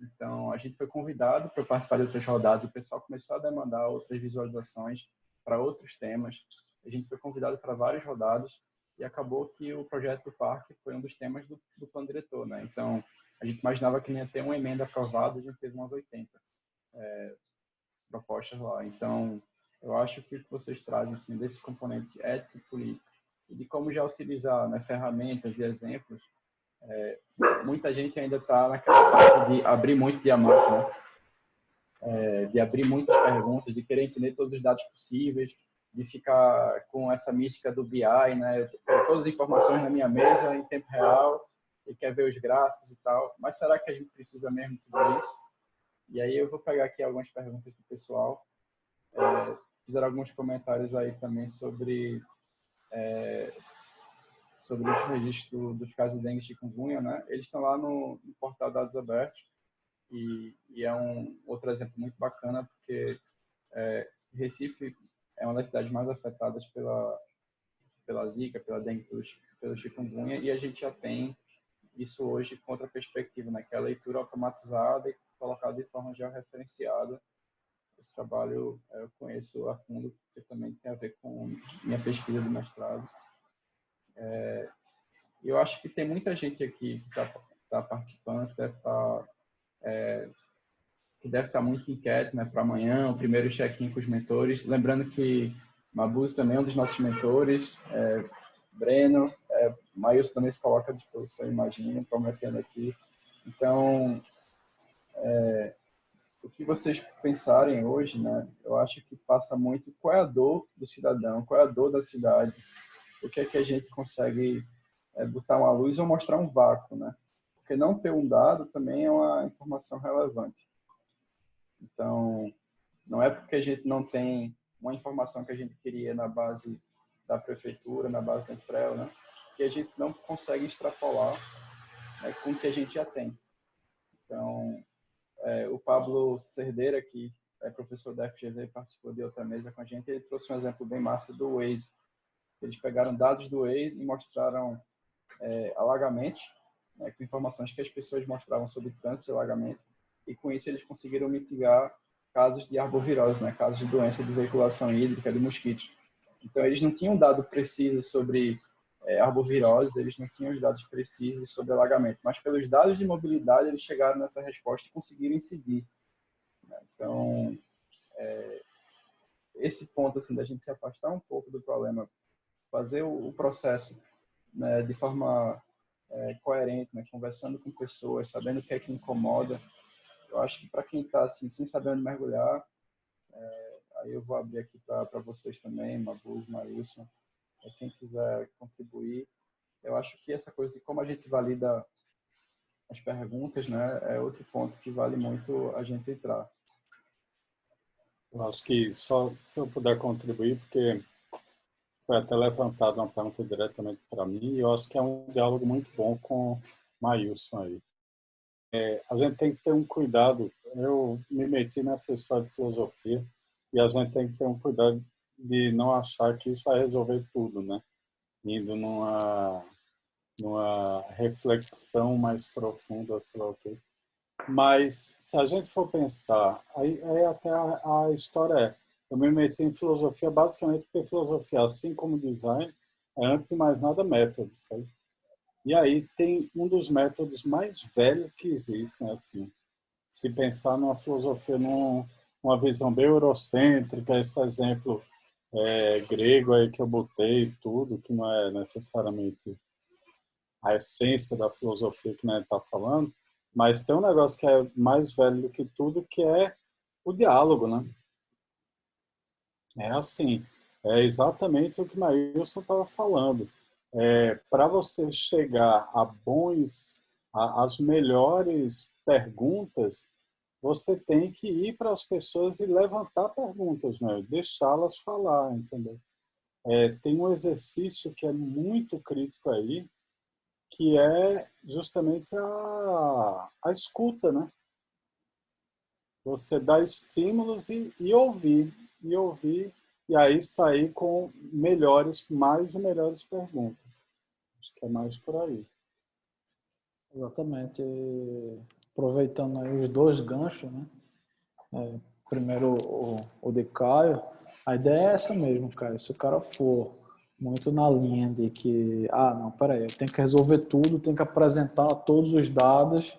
Então, a gente foi convidado para participar de outras rodadas, o pessoal começou a demandar outras visualizações para outros temas. A gente foi convidado para várias rodadas e acabou que o projeto do parque foi um dos temas do plano diretor, né? Então, a gente imaginava que ia ter uma emenda aprovada, a gente teve umas 80 propostas lá. Então, eu acho que o que vocês trazem assim, desse componente ético e político e de como já utilizar, né, ferramentas e exemplos, muita gente ainda está naquela parte de abrir muito diamante, né? De abrir muitas perguntas, de querer entender todos os dados possíveis, de ficar com essa mística do BI, né? Todas as informações na minha mesa em tempo real e quer ver os gráficos e tal. Mas será que a gente precisa mesmo de tudo isso? E aí eu vou pegar aqui algumas perguntas do pessoal. Fizeram alguns comentários aí também sobre os registros dos casos de dengue e chikungunya, né? Eles estão lá no portal Dados Abertos e é um outro exemplo muito bacana porque Recife é uma das cidades mais afetadas pela Zika, pela dengue, pelo chikungunya, e a gente já tem isso hoje com outra perspectiva, né? Que é a leitura automatizada e colocada de forma georreferenciada. Esse trabalho eu conheço a fundo, porque também tem a ver com minha pesquisa de mestrado. E eu acho que tem muita gente aqui que está participando, que deve estar muito inquieto, né, para amanhã, o primeiro check-in com os mentores. Lembrando que Mabuse também é um dos nossos mentores, Breno, Maílson também se coloca à disposição, imagino, prometendo aqui. Então, o que vocês pensarem hoje, né, eu acho que passa muito qual é a dor do cidadão, qual é a dor da cidade, o que é que a gente consegue botar uma luz ou mostrar um vácuo, né? Porque não ter um dado também é uma informação relevante. Então, não é porque a gente não tem uma informação que a gente queria na base da prefeitura, na base da Infrel, né, que a gente não consegue extrapolar, né, com o que a gente já tem. Então, o Pablo Cerdeira, que é professor da FGV, participou de outra mesa com a gente, ele trouxe um exemplo bem massa do Waze. Eles pegaram dados do Waze e mostraram alagamentos, né, com informações que as pessoas mostravam sobre trânsito e alagamento, e com isso eles conseguiram mitigar casos de arbovirose, né, casos de doença de veiculação hídrica de mosquitos. Então, eles não tinham dado preciso sobre arbovirose, eles não tinham os dados precisos sobre alagamento, mas pelos dados de mobilidade eles chegaram nessa resposta e conseguiram incidir. Então, esse ponto assim, da gente se afastar um pouco do problema, fazer o processo, né, de forma coerente, né, conversando com pessoas, sabendo o que é que incomoda. Eu acho que para quem está assim, sem saber onde mergulhar, aí eu vou abrir aqui para vocês também, Mabuse, Maílson, quem quiser contribuir. Eu acho que essa coisa de como a gente valida as perguntas, né, é outro ponto que vale muito a gente entrar. Eu acho que só se eu puder contribuir, porque foi até levantada uma pergunta diretamente para mim, e eu acho que é um diálogo muito bom com o Maílson aí. A gente tem que ter um cuidado, eu me meti nessa história de filosofia, e a gente tem que ter um cuidado de não achar que isso vai resolver tudo, né? Indo numa reflexão mais profunda, sei lá o quê. Mas, se a gente for pensar, aí até a história eu me meti em filosofia basicamente porque filosofia, assim como design, é antes de mais nada método, sabe? E aí tem um dos métodos mais velhos que existem, assim. Se pensar numa filosofia, numa visão bem eurocêntrica, esse exemplo grego aí que eu botei, tudo, que não é necessariamente a essência da filosofia que a gente está falando, mas tem um negócio que é mais velho do que tudo, que é o diálogo, né? É assim, é exatamente o que Maílson estava falando. Para você chegar às melhores perguntas, você tem que ir para as pessoas e levantar perguntas, né? Deixá-las falar, entendeu? Tem um exercício que é muito crítico aí, que é justamente a escuta, né? Você dá estímulos e ouvir, e aí sair com mais e melhores perguntas. Acho que é mais por aí. Exatamente. E aproveitando aí os dois ganchos, né? Primeiro o de Caio, a ideia é essa mesmo, Caio. Se o cara for muito na linha de que, não, peraí, eu tenho que resolver tudo, tenho que apresentar todos os dados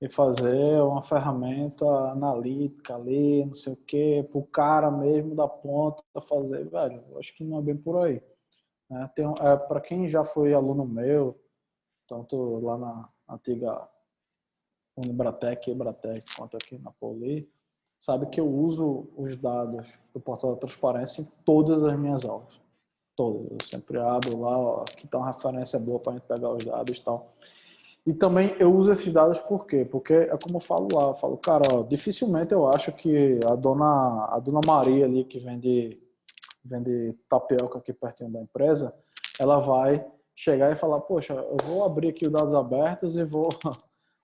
e fazer uma ferramenta analítica ali, não sei o quê, para o cara mesmo da ponta fazer, velho, eu acho que não é bem por aí. Né? Para quem já foi aluno meu, tanto lá na antiga Unibratec, Ebratec, quanto aqui na Poli, sabe que eu uso os dados do portal da transparência em todas as minhas aulas. Todas. Eu sempre abro lá, ó, aqui está uma referência boa para a gente pegar os dados e tal. E também eu uso esses dados por quê? Porque é como eu falo lá, eu falo, cara, ó, dificilmente eu acho que a dona Maria ali que vende tapioca aqui pertinho da empresa, ela vai chegar e falar, poxa, eu vou abrir aqui os dados abertos e vou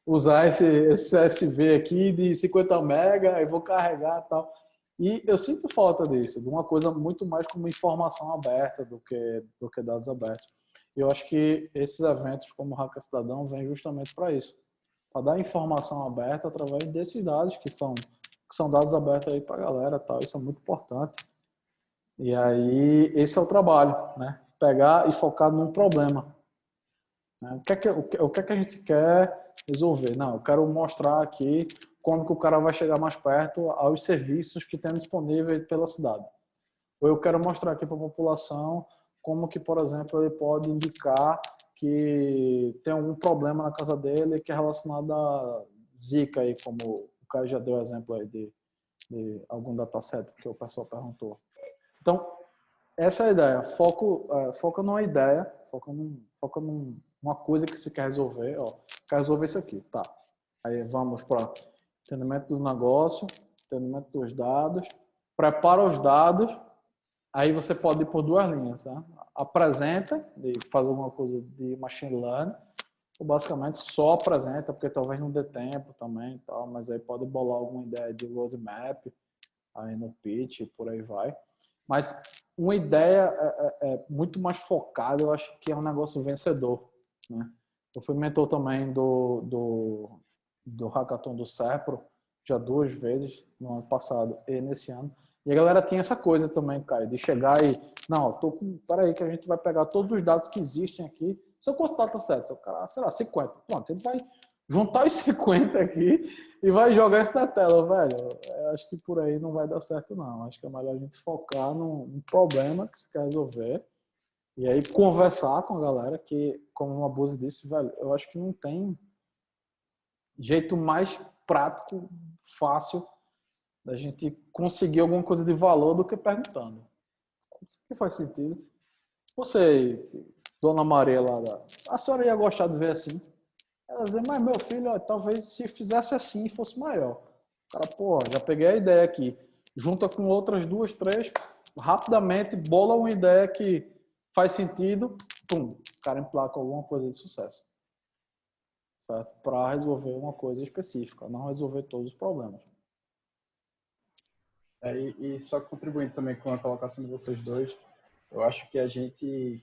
usar esse CSV aqui de 50 mega e vou carregar e tal. E eu sinto falta disso, de uma coisa muito mais como informação aberta do que dados abertos. E eu acho que esses eventos como o Hacker Cidadão vêm justamente para isso, para dar informação aberta através desses dados que são dados abertos aí para a galera, tal. Isso é muito importante. E aí esse é o trabalho, né? Pegar e focar num problema. Né? O que é que a gente quer resolver? Não, eu quero mostrar aqui como que o cara vai chegar mais perto aos serviços que tem disponíveis pela cidade. Ou eu quero mostrar aqui para a população como que, por exemplo, ele pode indicar que tem algum problema na casa dele que é relacionado a Zika, aí, como o Caio já deu exemplo aí de algum dataset que o pessoal perguntou. Então, essa é a ideia. Foca numa ideia, foca numa coisa que você quer resolver. Ó, quer resolver isso aqui, tá. Aí vamos para entendimento do negócio, entendimento dos dados, prepara os dados, aí você pode ir por duas linhas, tá? Apresenta, e faz alguma coisa de machine learning, ou basicamente só apresenta, porque talvez não dê tempo também, tal, mas aí pode bolar alguma ideia de roadmap, aí no pitch, por aí vai. Mas uma ideia é muito mais focada, eu acho que é um negócio vencedor. Né? Eu fui mentor também do Hackathon do Serpro, já 2 vezes, no ano passado e nesse ano. E a galera tinha essa coisa também, Caio, de chegar e... Não, peraí que a gente vai pegar todos os dados que existem aqui. Seu quanto dataset? Seu cara, sei lá, 50. Pronto, ele vai juntar os 50 aqui e vai jogar isso na tela, velho. Eu acho que por aí não vai dar certo, não. Acho que é melhor a gente focar num problema que se quer resolver e aí conversar com a galera que, como uma Bozi disse, velho, eu acho que não tem jeito mais prático, fácil da gente conseguir alguma coisa de valor do que perguntando. Isso aqui faz sentido. Você, Dona Maria lá, a senhora ia gostar de ver assim? Ela dizia, mas meu filho, ó, talvez se fizesse assim fosse maior. O cara, pô, já peguei a ideia aqui. Junta com outras 2, 3, rapidamente bola uma ideia que faz sentido, pum, o cara emplaca alguma coisa de sucesso. Certo? Para resolver uma coisa específica, não resolver todos os problemas. E só contribuindo também com a colocação de vocês dois, eu acho que a gente,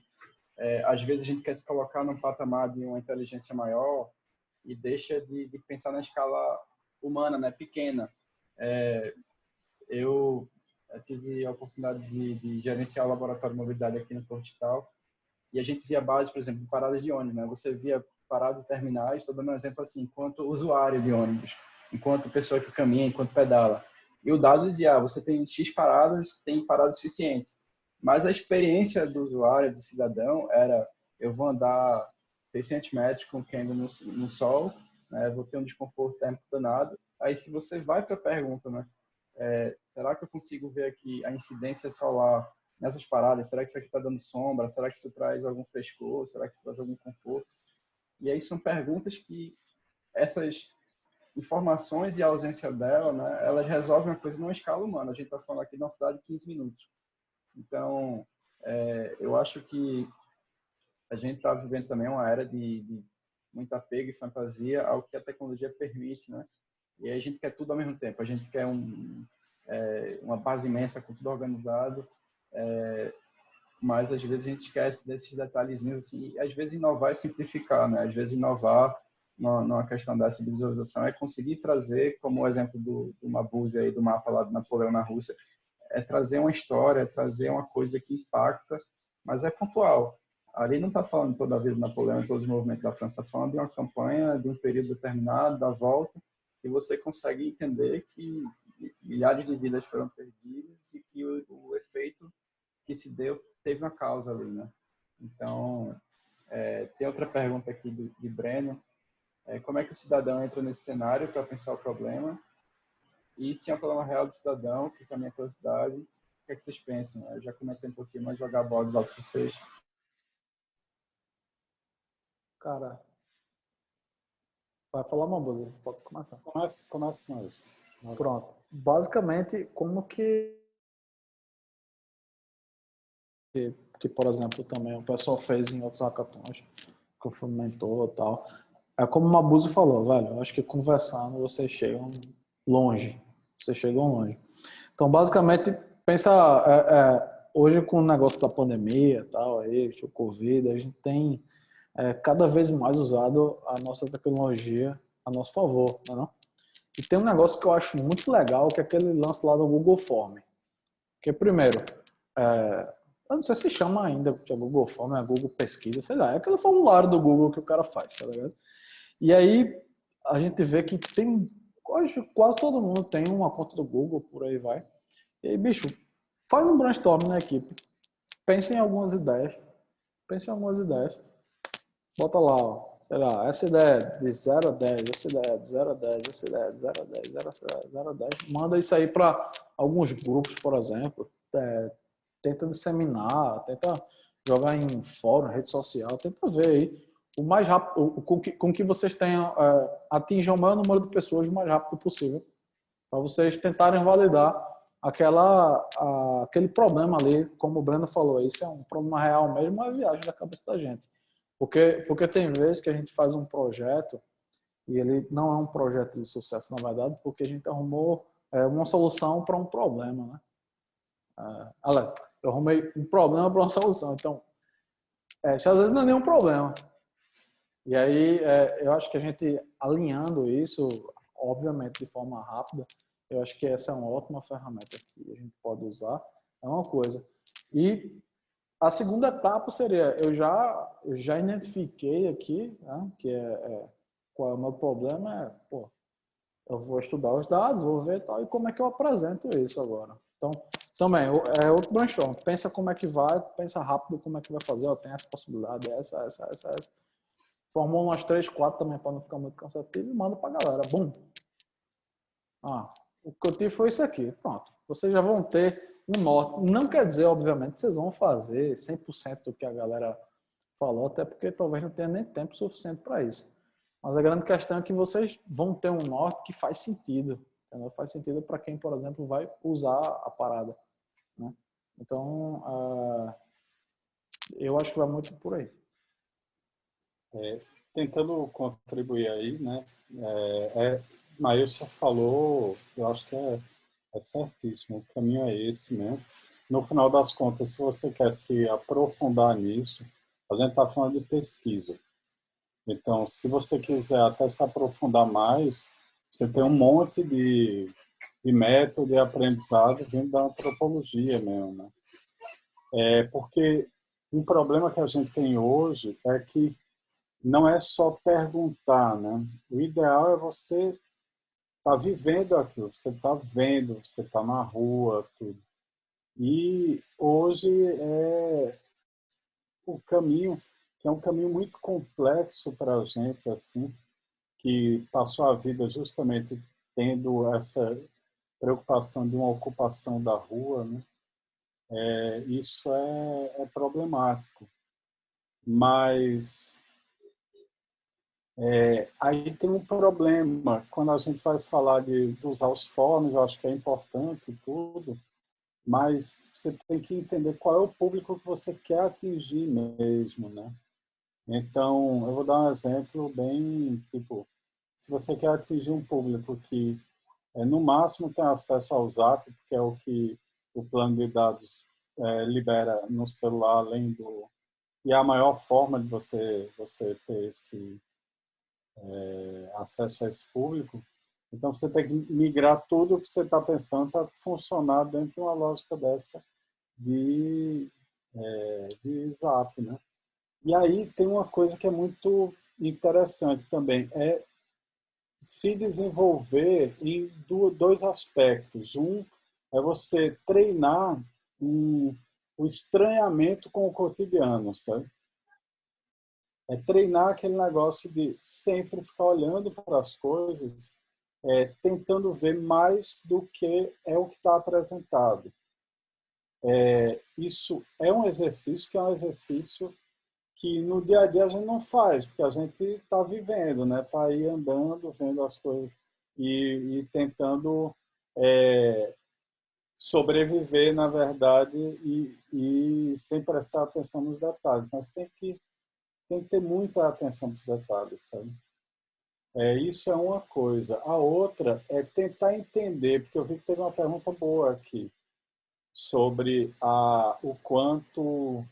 às vezes a gente quer se colocar num patamar de uma inteligência maior e deixa de pensar na escala humana, né, pequena. Eu tive a oportunidade de gerenciar o laboratório de mobilidade aqui no Portal e a gente via bases, por exemplo, de paradas de ônibus, né? Você via paradas e terminais, estou dando um exemplo assim, enquanto usuário de ônibus, enquanto pessoa que caminha, enquanto pedala. E o dado dizia, você tem X paradas, tem paradas suficientes. Mas a experiência do usuário, do cidadão, era, eu vou andar 600 metros com queima no sol, né? Vou ter um desconforto térmico danado. Aí se você vai para a pergunta, né? Será que eu consigo ver aqui a incidência solar nessas paradas? Será que isso aqui está dando sombra? Será que isso traz algum frescor? Será que isso traz algum conforto? E aí são perguntas que essas informações e a ausência dela, né, elas resolvem uma coisa numa escala humana. A gente está falando aqui de uma cidade de 15 minutos. Então, eu acho que a gente está vivendo também uma era de muito apego e fantasia ao que a tecnologia permite, né? E aí a gente quer tudo ao mesmo tempo. A gente quer uma base imensa com tudo organizado, mas às vezes a gente esquece desses detalhezinhos assim. E às vezes inovar é simplificar, né? Às vezes inovar numa questão dessa de visualização é conseguir trazer, como o exemplo do Mabuse aí, do mapa lá de Napoleão na Rússia, é trazer uma história, é trazer uma coisa que impacta, mas é pontual. Ali não está falando toda a vida do Napoleão e todos os movimentos da França, está falando de uma campanha, de um período determinado, da volta, e você consegue entender que milhares de vidas foram perdidas e que o efeito que se deu teve uma causa ali, né? Então, tem outra pergunta aqui de Breno. Como é que o cidadão entra nesse cenário para pensar o problema? E se é um problema real do cidadão que caminha pela cidade, o que é que vocês pensam? Eu já comentei um pouquinho, mas jogar a bola de volta para vocês. Cara, vai falar uma boa, pode começar. Começa, Nelson. Pronto. Basicamente, como que, por exemplo, também o pessoal fez em outros hackathons, que fomentou e tal. É como o Mabuse falou, velho, eu acho que conversando vocês chegam longe. Vocês chegam longe. Então, basicamente, pensa, hoje com o negócio da pandemia e tal, aí, o Covid, a gente tem cada vez mais usado a nossa tecnologia a nosso favor, não é não? E tem um negócio que eu acho muito legal, que é aquele lance lá do Google Form. Que, primeiro, eu não sei se chama ainda de Google Form, é Google Pesquisa, sei lá, é aquele formulário do Google que o cara faz, tá ligado? E aí, a gente vê que tem, hoje quase todo mundo tem uma conta do Google, por aí vai. E aí, bicho, faz um brainstorm na equipe, pensa em algumas ideias, bota lá, ó, sei lá, essa ideia de 0 a 10, essa ideia de 0 a 10, essa ideia de 0 a 10, 0 a 10, manda isso aí para alguns grupos, por exemplo, tenta disseminar, tenta jogar em fórum, rede social, tenta ver aí o mais rápido, com que vocês tenham, atinjam o maior número de pessoas o mais rápido possível, para vocês tentarem validar aquele problema ali, como o Breno falou, isso é um problema real mesmo, é a viagem da cabeça da gente. Porque tem vezes que a gente faz um projeto e ele não é um projeto de sucesso, na verdade, porque a gente arrumou uma solução para um problema, né? Eu arrumei um problema para uma solução, então, às vezes não é nenhum problema. E aí, eu acho que a gente alinhando isso, obviamente de forma rápida, eu acho que essa é uma ótima ferramenta que a gente pode usar, é uma coisa. E a segunda etapa seria, eu já identifiquei aqui, né, qual é o meu problema, eu vou estudar os dados, vou ver tal, e como é que eu apresento isso agora. Então, também, é outro brainstorm, pensa como é que vai, pensa rápido como é que vai fazer, tem essa possibilidade, essa. Formou umas 3, 4 também para não ficar muito cansativo e manda para a galera. Bum! O que eu tive foi isso aqui. Pronto. Vocês já vão ter um norte. Não quer dizer, obviamente, que vocês vão fazer 100% do que a galera falou, até porque talvez não tenha nem tempo suficiente para isso. Mas a grande questão é que vocês vão ter um norte que faz sentido. Entendeu? Faz sentido para quem, por exemplo, vai usar a parada, né? Então, eu acho que vai muito por aí. Tentando contribuir aí, né? Maílson falou, eu acho que é certíssimo, o caminho é esse mesmo. No final das contas, se você quer se aprofundar nisso, a gente está falando de pesquisa. Então, se você quiser até se aprofundar mais, você tem um monte de método de aprendizado vindo da antropologia mesmo, né? Porque um problema que a gente tem hoje é que não é só perguntar, né? O ideal é você estar vivendo aquilo, você está vendo, você está na rua, tudo. E hoje é o caminho, que é um caminho muito complexo para a gente, assim, que passou a vida justamente tendo essa preocupação de uma ocupação da rua, né? Isso é problemático. Mas aí tem um problema. Quando a gente vai falar de usar os forms, eu acho que é importante tudo, mas você tem que entender qual é o público que você quer atingir mesmo, né? Então, eu vou dar um exemplo bem, tipo, se você quer atingir um público que no máximo tem acesso ao Zap, que é o que o plano de dados libera no celular, além do... E é a maior forma de você ter acesso a esse público. Então, você tem que migrar tudo o que você está pensando para funcionar dentro de uma lógica dessa de SAP, né? E aí tem uma coisa que é muito interessante também, é se desenvolver em dois aspectos. Um é você treinar o estranhamento com o cotidiano, sabe? É treinar aquele negócio de sempre ficar olhando para as coisas, tentando ver mais do que é o que está apresentado. Isso é um exercício que no dia a dia a gente não faz, porque a gente está vivendo, né? Está aí andando, vendo as coisas e tentando sobreviver, na verdade, e sem prestar atenção nos detalhes. Mas tem que ter muita atenção nos detalhes, sabe? Isso é uma coisa. A outra é tentar entender, porque eu vi que teve uma pergunta boa aqui sobre o quanto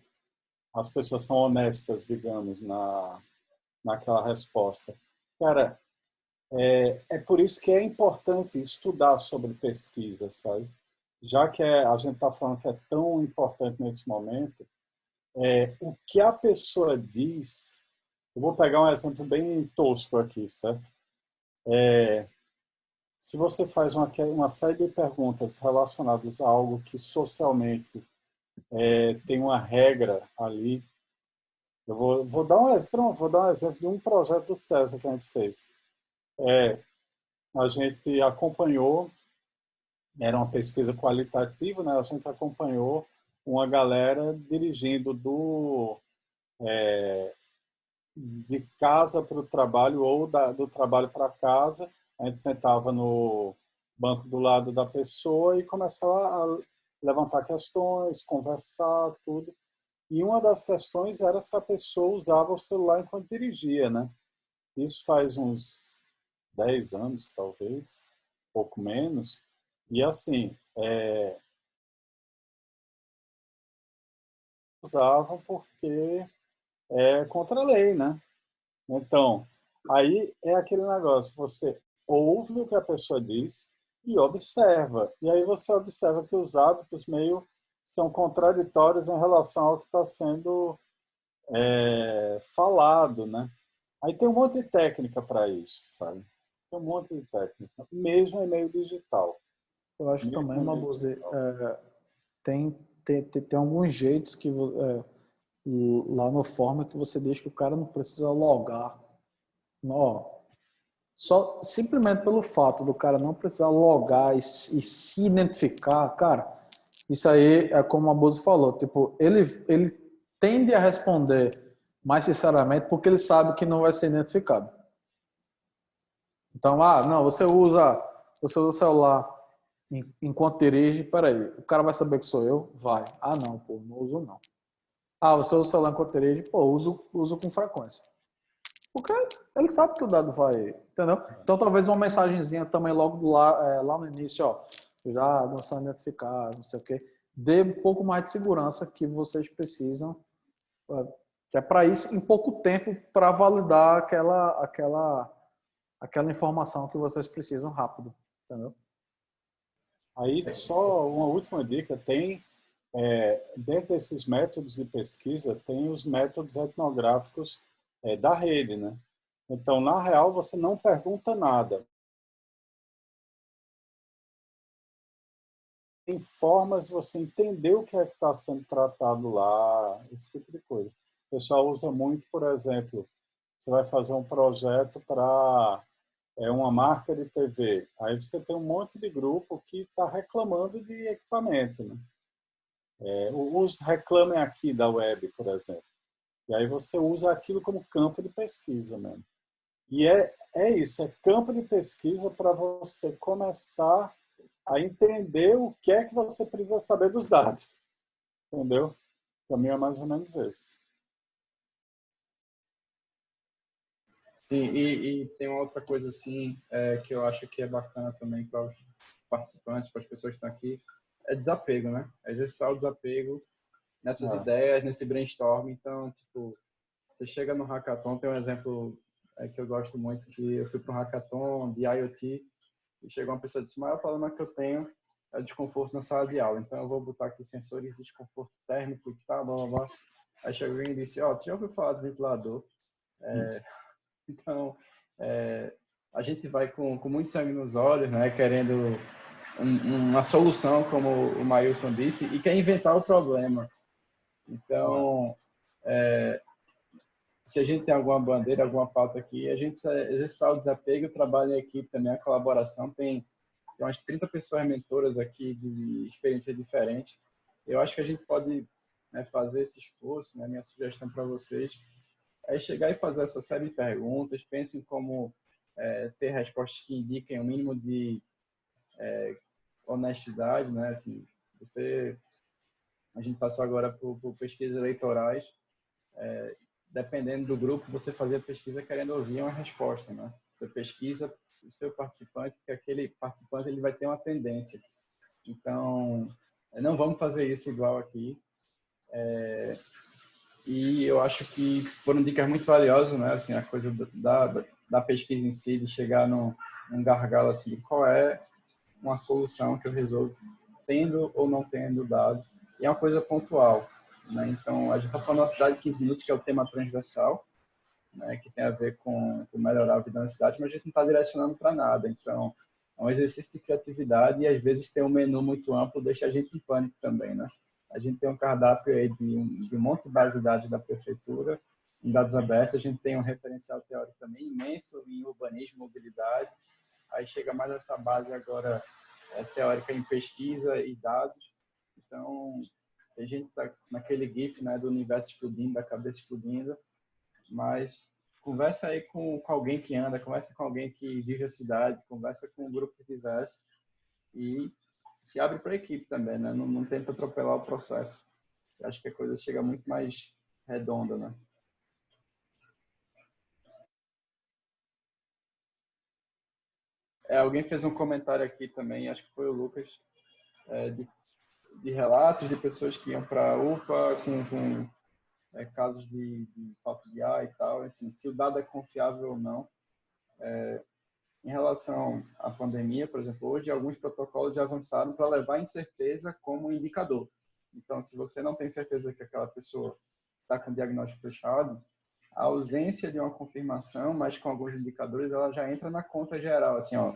as pessoas são honestas, digamos, naquela resposta. Cara, é por isso que é importante estudar sobre pesquisa, sabe? Já que a gente está falando que é tão importante nesse momento, o que a pessoa diz. Eu vou pegar um exemplo bem tosco aqui, certo? Se você faz uma série de perguntas relacionadas a algo que socialmente tem uma regra ali, eu vou dar um exemplo de um projeto do César que a gente fez. A gente acompanhou, era uma pesquisa qualitativa, né? A gente acompanhou uma galera dirigindo de casa para o trabalho ou do trabalho para casa. A gente sentava no banco do lado da pessoa e começava a levantar questões, conversar, tudo. E uma das questões era se a pessoa usava o celular enquanto dirigia, né? Isso faz uns 10 anos, talvez, pouco menos. E assim, usavam porque é contra a lei, né? Então, aí é aquele negócio, você ouve o que a pessoa diz e observa. E aí você observa que os hábitos meio são contraditórios em relação ao que está sendo falado, né? Aí tem um monte de técnica para isso, sabe? Tem um monte de técnica, mesmo em meio digital. Eu acho Mesmo também, em meio Mabuse, digital. tem alguns jeitos que lá no forma que você diz que o cara não precisa logar. Ó, só simplesmente pelo fato do cara não precisar logar e se identificar, cara, isso aí é como a Mabuse falou, tipo, ele tende a responder mais sinceramente porque ele sabe que não vai ser identificado. Então, não, você usa o celular enquanto dirige, peraí, o cara vai saber que sou eu? Vai. Não, pô, não uso não. Você usa o celular enquanto dirige? Pô, uso com frequência. Porque ele sabe que o dado vai, entendeu? Então, talvez uma mensagenzinha também logo lá no início, ó, já não são identificados, não sei o quê, dê um pouco mais de segurança que vocês precisam, que é para isso, em pouco tempo, para validar aquela informação que vocês precisam rápido, entendeu? Aí, só uma última dica, dentro desses métodos de pesquisa, tem os métodos etnográficos da rede, né? Então, na real, você não pergunta nada. Tem formas de você entender o que é que está sendo tratado lá, esse tipo de coisa. O pessoal usa muito, por exemplo, você vai fazer um projeto para uma marca de TV. Aí você tem um monte de grupo que está reclamando de equipamento, né? Os reclamem aqui da web, por exemplo. E aí você usa aquilo como campo de pesquisa mesmo. E é isso, é campo de pesquisa para você começar a entender o que é que você precisa saber dos dados. Entendeu? O caminho é mais ou menos esse. Sim, e tem uma outra coisa assim que eu acho que é bacana também para os participantes, para as pessoas que estão aqui, é desapego, né? É exercitar o desapego nessas ideias, nesse brainstorm. Então, tipo, você chega no hackathon, tem um exemplo que eu gosto muito, que eu fui para um hackathon de IoT e chegou uma pessoa e disse: o maior problema que eu tenho é o desconforto na sala de aula. Então eu vou botar aqui sensores de desconforto térmico e tal, blá, blá, blá. Aí chegou e disse: ó, tu já ouviu falar do ventilador? Então, a gente vai com muito sangue nos olhos, né, querendo uma solução, como o Maílson disse, e quer inventar o problema. Então, se a gente tem alguma bandeira, alguma pauta aqui, a gente precisa exercitar o desapego, o trabalho em equipe também, a colaboração. Tem umas 30 pessoas mentoras aqui de experiências diferentes. Eu acho que a gente pode, né, fazer esse esforço, né, minha sugestão para vocês é chegar e fazer essa série de perguntas, pensem como ter respostas que indiquem o mínimo de honestidade, né? Assim, a gente passou agora por pesquisas eleitorais, dependendo do grupo, você fazia pesquisa querendo ouvir uma resposta, né? Você pesquisa o seu participante, que aquele participante ele vai ter uma tendência. Então, não vamos fazer isso igual aqui. E eu acho que foram dicas muito valiosas, né? Assim, a coisa da pesquisa em si, de chegar num gargalo assim, de qual é uma solução que eu resolvo tendo ou não tendo dados. E é uma coisa pontual, né? Então, a gente está falando da cidade de 15 minutos, que é o tema transversal, né? Que tem a ver com melhorar a vida na cidade, mas a gente não está direcionando para nada. Então, é um exercício de criatividade e, às vezes, ter um menu muito amplo deixa a gente em pânico também, né? A gente tem um cardápio aí de um monte de base de dados da prefeitura, em dados abertos. A gente tem um referencial teórico também imenso em urbanismo, mobilidade. Aí chega mais essa base agora teórica em pesquisa e dados. Então, a gente está naquele GIF, né, do universo explodindo, da cabeça explodindo, mas conversa aí com alguém que anda, conversa com alguém que vive a cidade, conversa com um grupo diverso e se abre para a equipe também, né? Não tenta atropelar o processo. Eu acho que a coisa chega muito mais redonda, né? Alguém fez um comentário aqui também, acho que foi o Lucas, de relatos de pessoas que iam para a UPA com casos de falta de ar e tal, assim, se o dado é confiável ou não. Em relação à pandemia, por exemplo, hoje alguns protocolos já avançaram para levar a incerteza como indicador. Então, se você não tem certeza que aquela pessoa está com o diagnóstico fechado, a ausência de uma confirmação, mas com alguns indicadores, ela já entra na conta geral. Assim, ó,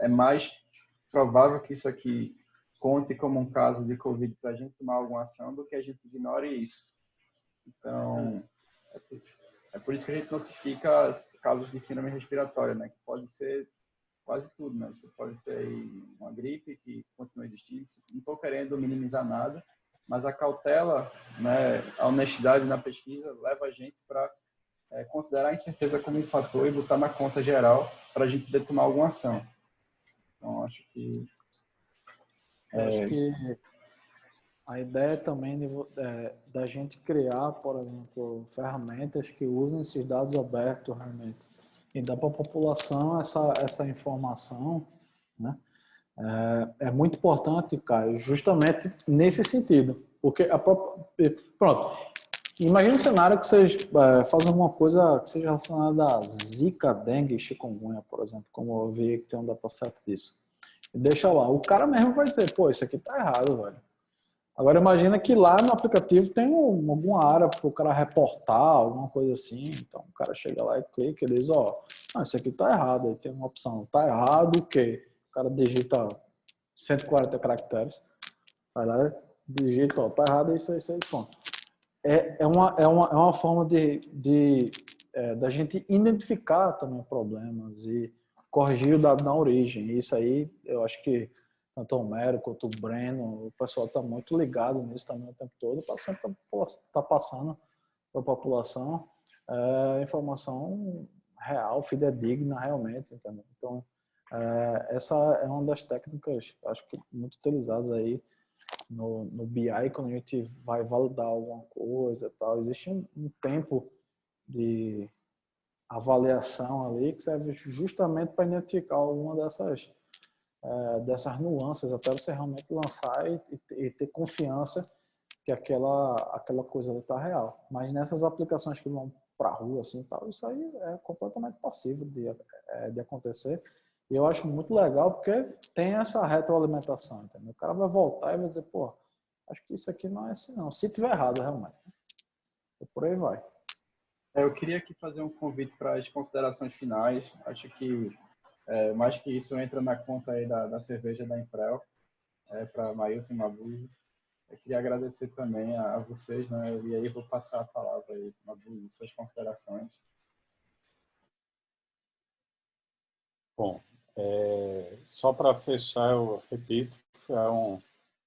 é mais provável que isso aqui conte como um caso de Covid para a gente tomar alguma ação do que a gente ignore isso. Então, é por isso que a gente notifica casos de síndrome respiratória, né? Que pode ser quase tudo, né? Você pode ter aí uma gripe que continua existindo. Não estou querendo minimizar nada, mas a cautela, né, a honestidade na pesquisa leva a gente para considerar a incerteza como um fator e botar na conta geral para a gente poder tomar alguma ação. Então, acho que... Acho que a ideia também da gente criar, por exemplo, ferramentas que usem esses dados abertos realmente e dar para a população essa informação, né? É muito importante, Caio, justamente nesse sentido, porque pronto, imagine um cenário que vocês fazem alguma coisa que seja relacionada a Zika, dengue, chikungunya, por exemplo, como eu vi que tem um dataset disso. E deixa lá, o cara mesmo vai dizer, pô, isso aqui tá errado, velho. Agora imagina que lá no aplicativo tem alguma área para o cara reportar, alguma coisa assim. Então o cara chega lá e clica e diz, ó, isso aqui tá errado. Aí tem uma opção, tá errado o quê? O cara digita 140 caracteres, vai lá, digita, ó, tá errado, é isso aí, ponto. É uma forma da gente identificar também problemas e corrigir o dado na origem. Isso aí, eu acho que tanto o Homero quanto o Breno, o pessoal está muito ligado nisso também o tempo todo, para sempre estar passando para a população informação real, fidedigna realmente, entendeu? Então, essa é uma das técnicas, acho que muito utilizadas aí no BI, quando a gente vai validar alguma coisa e tal. Existe um tempo de avaliação ali que serve justamente para identificar alguma dessas nuances, até você realmente lançar e ter confiança que aquela coisa ali tá real. Mas nessas aplicações que vão para a rua, assim, tal, isso aí é completamente passível de acontecer. E eu acho muito legal porque tem essa retroalimentação, entendeu? O cara vai voltar e vai dizer, pô, acho que isso aqui não é assim, não. Se tiver errado, realmente. E por aí vai. Eu queria aqui fazer um convite para as considerações finais. Acho que, mais que isso, entra na conta aí da cerveja da Imprel, para Maílson e Mabuse. Eu queria agradecer também a vocês, né? E aí vou passar a palavra aí, Mabuse, suas considerações. Bom, só para fechar, eu repito, é uma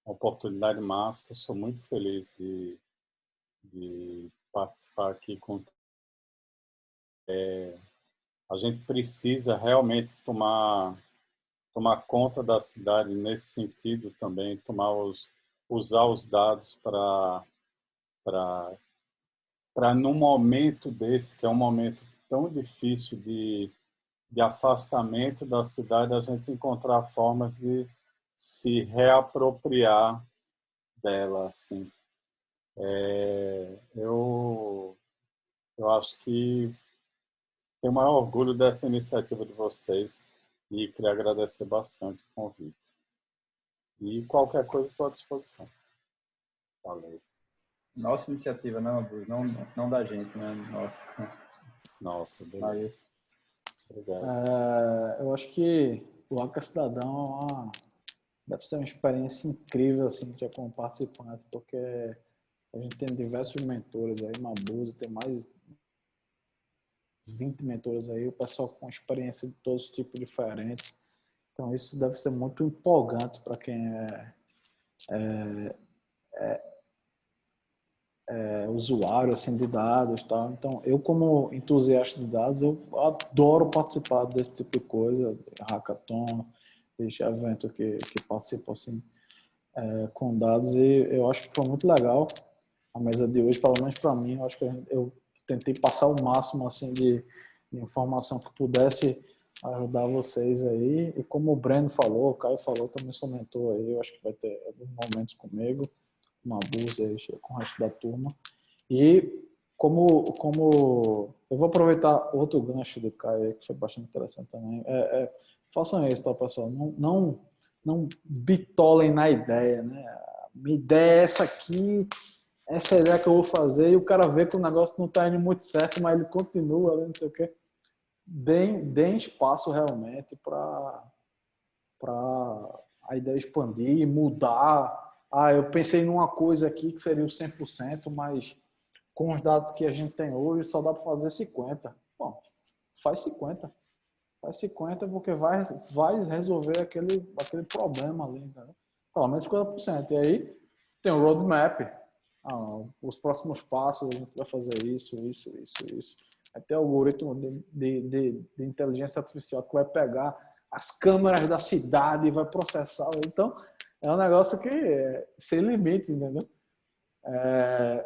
oportunidade massa. Sou muito feliz de participar aqui com. A gente precisa realmente tomar conta da cidade nesse sentido também, usar os dados para num momento desse, que é um momento tão difícil de afastamento da cidade, a gente encontrar formas de se reapropriar dela, assim. Eu acho que tenho o maior orgulho dessa iniciativa de vocês e queria agradecer bastante o convite. E qualquer coisa estou à disposição. Valeu. Nossa iniciativa, não, Mabuse, não da gente, né? Nossa, beleza. Mas, Obrigado. Eu acho que o Hacker Cidadão deve ser uma experiência incrível, assim, já como participante, porque a gente tem diversos mentores aí, Mabuse, tem mais 20 mentores aí, o pessoal com experiência de todos os tipos diferentes. Então, isso deve ser muito empolgante para quem é usuário assim, de dados. Tá? Então, eu como entusiasta de dados, eu adoro participar desse tipo de coisa, hackathon, desse evento que participo assim, com dados, e eu acho que foi muito legal a mesa de hoje, pelo menos para mim. Eu acho que eu tentei passar o máximo assim, de informação que pudesse ajudar vocês aí, e como o Breno falou, o Caio falou, também sou mentor aí, eu acho que vai ter alguns momentos comigo, uma Búzia aí com o resto da turma. E como eu vou aproveitar outro gancho do Caio aí, que foi bastante interessante também, façam isso, tá, pessoal? Não bitolem na ideia, né? Minha ideia é essa aqui, essa é a ideia que eu vou fazer, e o cara vê que o negócio não está indo muito certo, mas ele continua, não sei o quê. Deem espaço realmente para a ideia expandir, mudar. Eu pensei numa coisa aqui que seria o 100%, mas com os dados que a gente tem hoje só dá para fazer 50%. Bom, faz 50%. Faz 50% porque vai resolver aquele problema ali, entendeu? Pelo menos 50%. E aí tem o roadmap. Os próximos passos, a gente vai fazer isso. Vai ter algoritmo de inteligência artificial que vai pegar as câmeras da cidade e vai processar. Então, é um negócio que sem limites, entendeu?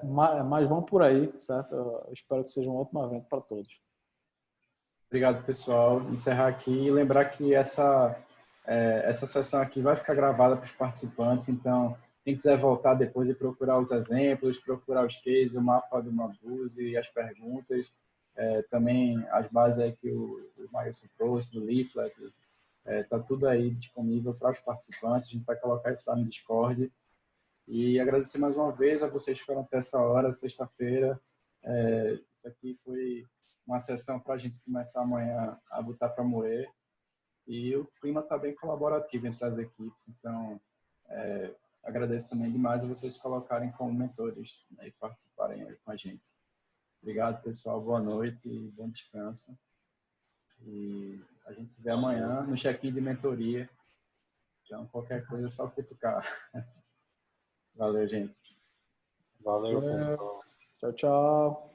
Mas vamos por aí, certo? Eu espero que seja um ótimo evento para todos. obrigado, pessoal. Encerrar aqui e lembrar que essa sessão aqui vai ficar gravada para os participantes, então quem quiser voltar depois e procurar os exemplos, procurar os cases, o mapa do Mabuse e as perguntas, também as bases aí que o Maílson trouxe, do Leaflet, está tudo aí disponível para os participantes, a gente vai colocar isso lá no Discord. E agradecer mais uma vez a vocês que foram até essa hora, sexta-feira. Isso aqui foi uma sessão para a gente começar amanhã a botar para moer. E o clima está bem colaborativo entre as equipes, então agradeço também demais a vocês colocarem como mentores, né, e participarem aí com a gente. Obrigado, pessoal. Boa noite e bom descanso. E a gente se vê amanhã no check-in de mentoria. Então, qualquer coisa é só cutucar. Valeu, gente. Valeu, pessoal. Tchau, tchau.